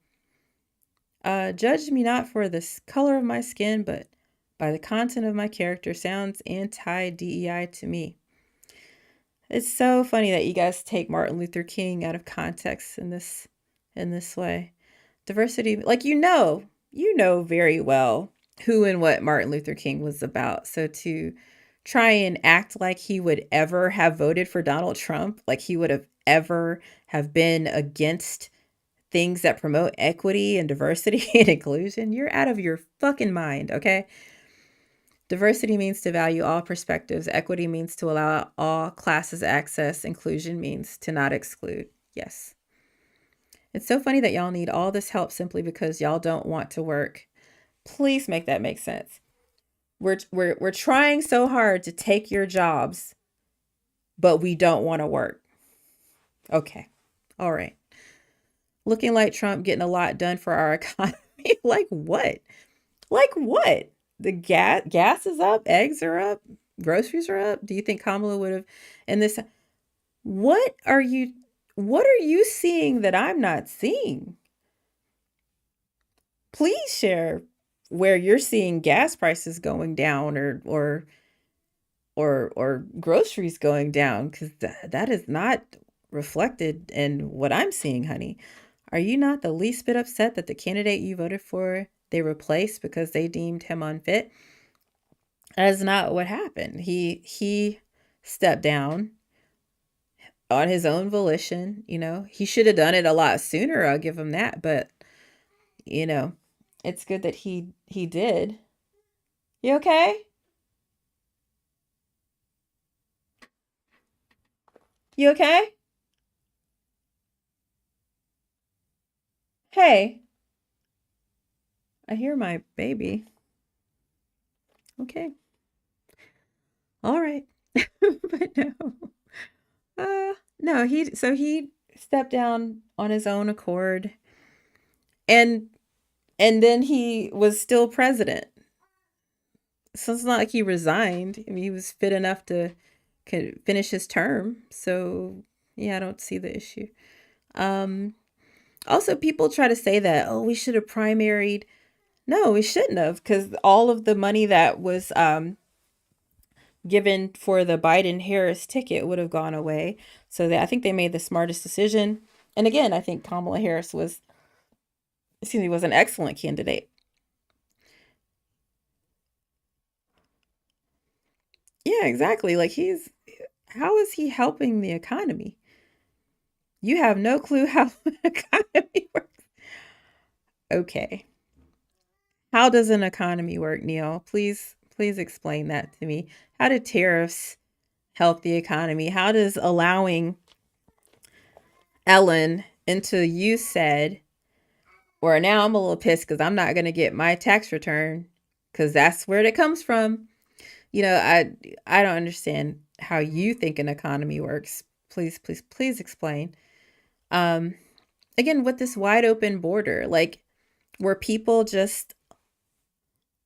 Judge me not for the color of my skin, but by the content of my character. Sounds anti DEI to me. It's so funny that you guys take Martin Luther King out of context in this way. Diversity, like you know very well who and what Martin Luther King was about. So to try and act like he would ever have voted for Donald Trump, like he would have ever have been against things that promote equity and diversity and inclusion, you're out of your fucking mind, okay? Diversity means to value all perspectives. Equity means to allow all classes access. Inclusion means to not exclude. Yes. It's so funny that y'all need all this help simply because y'all don't want to work. Please make that make sense. We're trying so hard to take your jobs, but we don't want to work. Okay. All right. Looking like Trump getting a lot done for our economy. Like what? Like what? The gas is up, eggs are up, groceries are up. Do you think Kamala would have in this what are you what are you seeing that I'm not seeing? Please share where you're seeing gas prices going down or groceries going down cuz that is not reflected in what I'm seeing, honey. Are you not the least bit upset that the candidate you voted for they replaced because they deemed him unfit? That's not what happened. He stepped down on his own volition, you know. He should have done it a lot sooner, I'll give him that, but you know, it's good that he did. You okay? You okay? Hey, I hear my baby. Okay. All right. But no. No, he stepped down on his own accord and then he was still president. So it's not like he resigned. I mean, he was fit enough to finish his term. So yeah, I don't see the issue. Um, Also, people try to say that oh, we should have primaried. No, we shouldn't have, because all of the money that was given for the Biden Harris ticket would have gone away. So I think they made the smartest decision. And again, I think Kamala Harris was an excellent candidate. Yeah, exactly. Like how is he helping the economy? You have no clue how the economy works. Okay. How does an economy work, Neil? Please explain that to me. How do tariffs help the economy? How does allowing Ellen into you said, or now I'm a little pissed because I'm not going to get my tax return because that's where it comes from. You know, I don't understand how you think an economy works. Please explain. Um, Again, with this wide open border, like were people just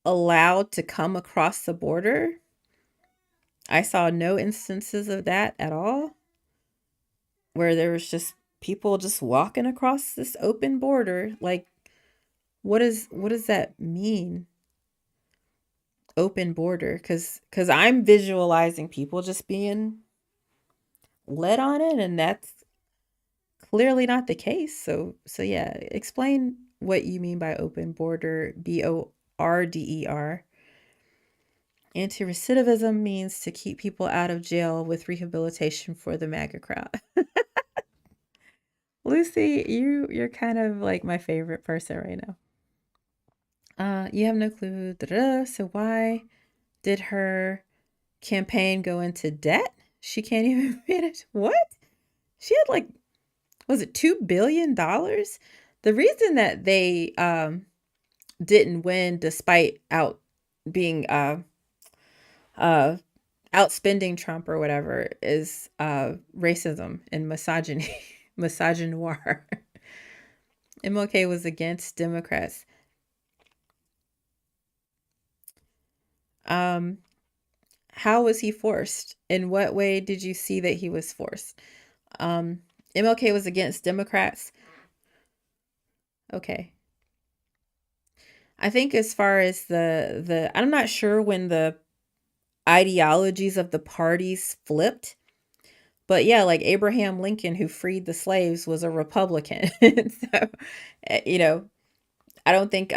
allowed to come across the border? I saw no instances of that at all, where there was just people just walking across this open border. Like, what does that mean? Open border, because I'm visualizing people just being led on it, and that's clearly not the case. So yeah, explain what you mean by open border. BORDER. Anti-recidivism means to keep people out of jail with rehabilitation for the MAGA crowd. Lucy, you're kind of like my favorite person right now. You have no clue. Da-da. So why did her campaign go into debt? She can't even manage. What? She had like, was it $2 billion? The reason that they didn't win despite being uh outspending Trump or whatever is racism and misogyny, misogynoir. MLK was against Democrats. Um, how was he forced? In what way did you see that he was forced? Um, MLK was against Democrats. Okay. I think as far as the I'm not sure when the ideologies of the parties flipped, but yeah, like Abraham Lincoln who freed the slaves was a Republican. So, you know, I don't think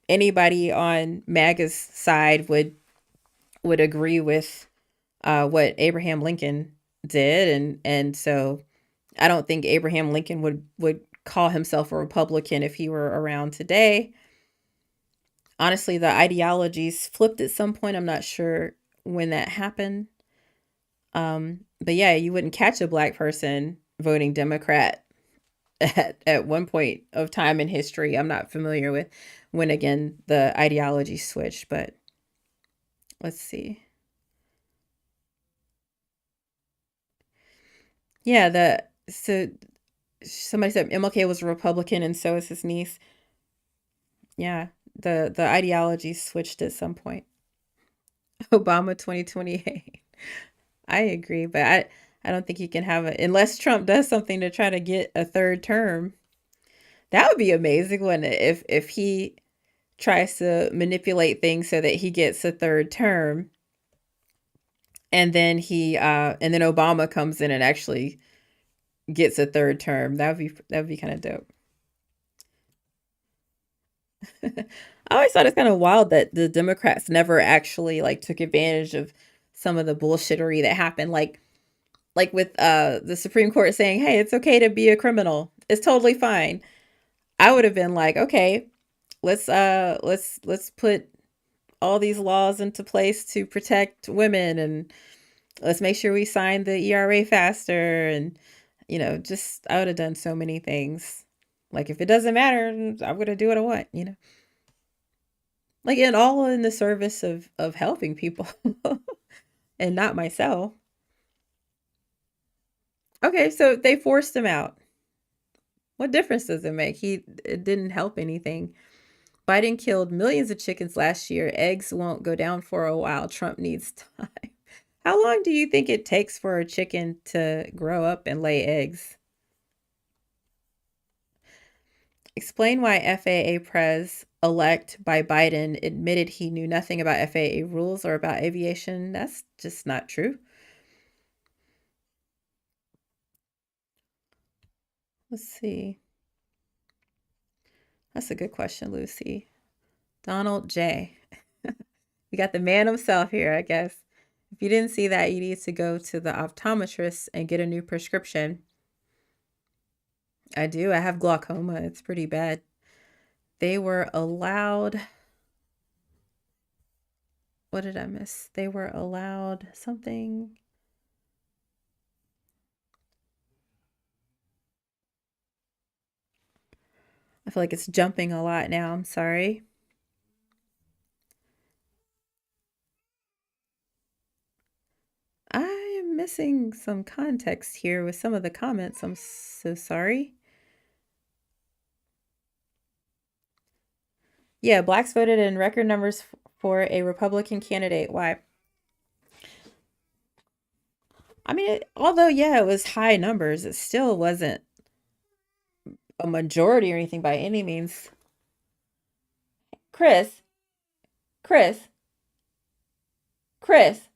anybody on MAGA's side would agree with what Abraham Lincoln did, and so I don't think Abraham Lincoln would call himself a Republican if he were around today. Honestly, the ideologies flipped at some point. I'm not sure when that happened. But yeah, you wouldn't catch a black person voting Democrat at one point of time in history. I'm not familiar with when again the ideology switched, but let's see. Yeah, the so somebody said MLK was a Republican and so is his niece. Yeah, the ideology switched at some point. Obama 2028. I agree, but I don't think you can have it unless Trump does something to try to get a third term. That would be amazing when if he tries to manipulate things so that he gets a third term and then Obama comes in and actually gets a third term. That would be kind of dope. I always thought it's kind of wild that the Democrats never actually like took advantage of some of the bullshittery that happened like with the Supreme Court saying, "Hey, it's okay to be a criminal. It's totally fine." I would have been like, "Okay, let's put all these laws into place to protect women and let's make sure we sign the ERA faster." And just I would have done so many things. Like if it doesn't matter, I'm going to do what I want. Like and all in the service of helping people and not myself. Okay, so they forced him out. What difference does it make? It didn't help anything. Biden killed millions of chickens last year. Eggs won't go down for a while. Trump needs time. How long do you think it takes for a chicken to grow up and lay eggs? Explain why FAA pres elect by Biden admitted he knew nothing about FAA rules or about aviation. That's just not true. Let's see. That's a good question, Lucy. Donald J. We got the man himself here, I guess. If you didn't see that, you need to go to the optometrist and get a new prescription. I do. I have glaucoma. It's pretty bad. They were allowed. What did I miss? They were allowed something. I feel like it's jumping a lot now. I'm sorry. I am missing some context here with some of the comments. I'm so sorry. Yeah, blacks voted in record numbers for a Republican candidate. Why? I mean, although, yeah, it was high numbers, it still wasn't a majority or anything by any means. Chris, Chris, Chris.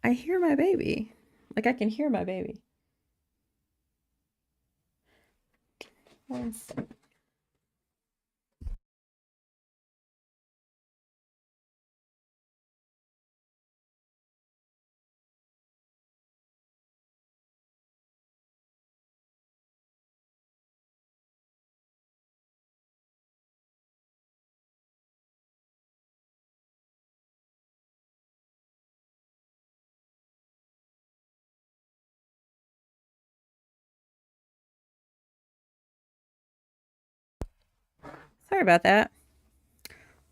I hear my baby. Like, I can hear my baby. One second. Sorry about that.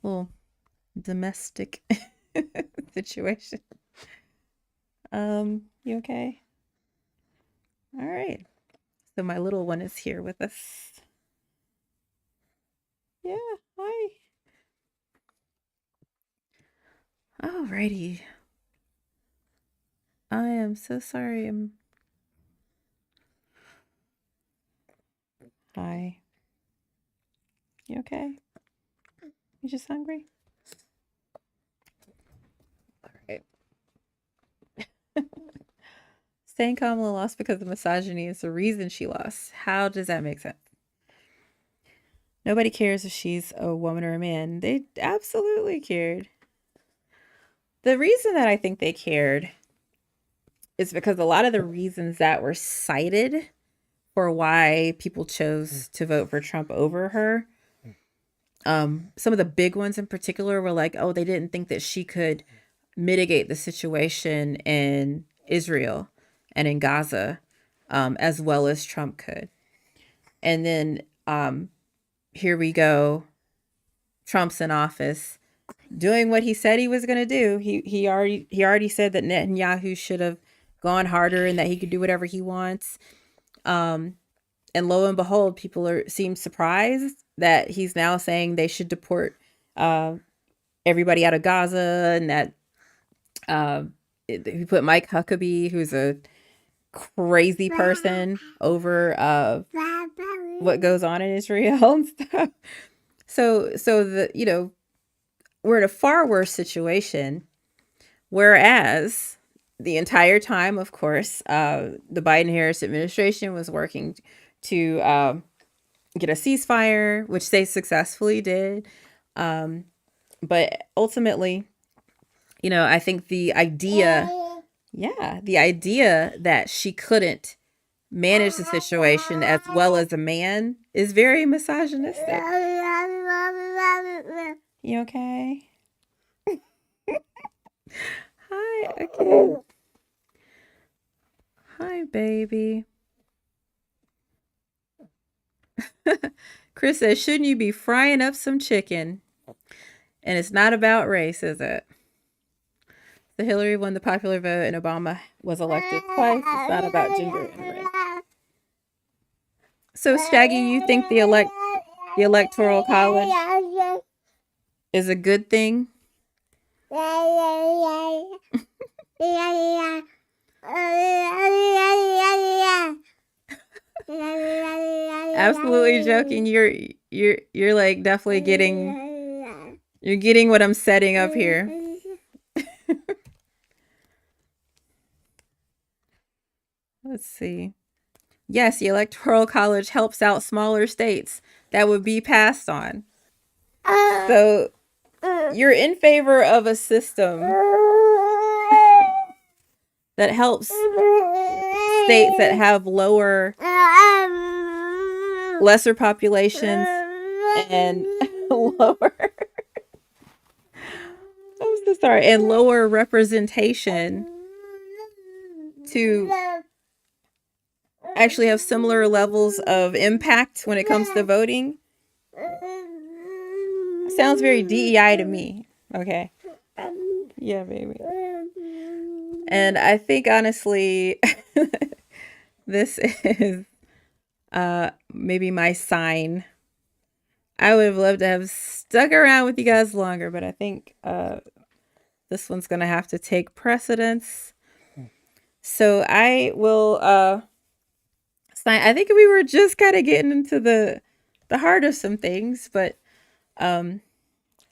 Little domestic situation. You okay? All right. So my little one is here with us. Yeah, hi. Alrighty. I am so sorry. Hi. You okay? You just hungry? All right. Saying Kamala lost because of misogyny is the reason she lost. How does that make sense? Nobody cares if she's a woman or a man. They absolutely cared. The reason that I think they cared is because a lot of the reasons that were cited for why people chose to vote for Trump over her, some of the big ones in particular were like, oh, they didn't think that she could mitigate the situation in Israel and in Gaza as well as Trump could. And then here we go. Trump's in office doing what he said he was going to do. He already said that Netanyahu should have gone harder and that he could do whatever he wants. And lo and behold, people seem surprised that he's now saying they should deport everybody out of Gaza, and that he put Mike Huckabee, who's a crazy person, over what goes on in Israel and stuff. So we're in a far worse situation. Whereas the entire time, of course, the Biden-Harris administration was working to get a ceasefire, which they successfully did. But ultimately, I think the idea that she couldn't manage the situation as well as a man is very misogynistic. You okay? Hi, okay. Hi, baby. Chris says, shouldn't you be frying up some chicken? And it's not about race, is it? So Hillary won the popular vote and Obama was elected twice. It's not about gender and race. So Shaggy, you think the electoral college is a good thing? Absolutely joking. You're like definitely getting what I'm setting up here. Let's see. Yes, the electoral college helps out smaller states that would be passed on. So you're in favor of a system that helps states that have lesser populations and lower I'm so sorry, and lower representation to actually have similar levels of impact when it comes to voting. Sounds very DEI to me. Okay. Yeah, baby. And I think honestly, this is maybe my sign. I would have loved to have stuck around with you guys longer, but I think this one's gonna have to take precedence. So I will sign. I think we were just kind of getting into the heart of some things, but I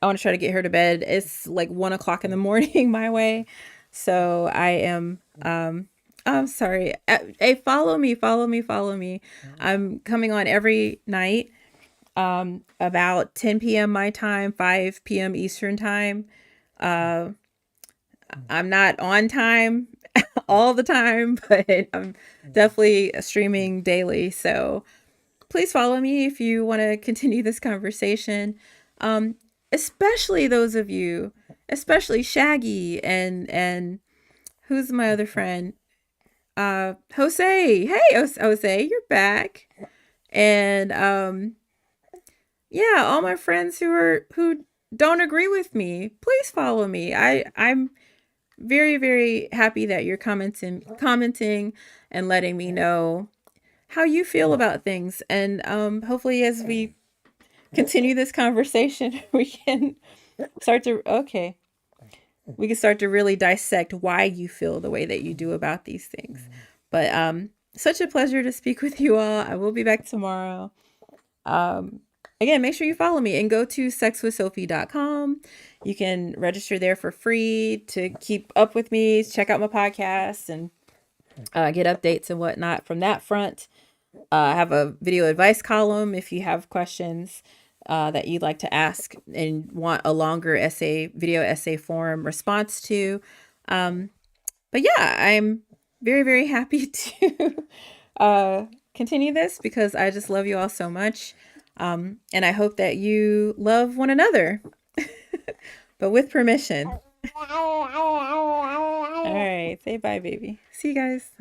want to try to get her to bed. It's like 1 o'clock in the morning my way. So I am, I'm sorry. Hey, follow me. I'm coming on every night, about 10 p.m. my time, 5 p.m. Eastern time. I'm not on time all the time, but I'm definitely streaming daily. So please follow me if you want to continue this conversation. Especially those of you, especially Shaggy and who's my other friend? Jose. Hey, Jose, you're back. And yeah, all my friends who don't agree with me, please follow me. I'm very, very happy that you're commenting and letting me know how you feel about things. And hopefully as we continue this conversation, we can start to really dissect why you feel the way that you do about these things. But such a pleasure to speak with you all. I will be back tomorrow. Again, make sure you follow me and go to sexwithsophie.com. You can register there for free to keep up with me, check out my podcast, and get updates and whatnot from that front. I have a video advice column if you have questions that you'd like to ask and want a longer video essay form response to. But yeah, I'm very, very happy to continue this because I just love you all so much. And I hope that you love one another, but with permission. All right. Say bye, baby. See you guys.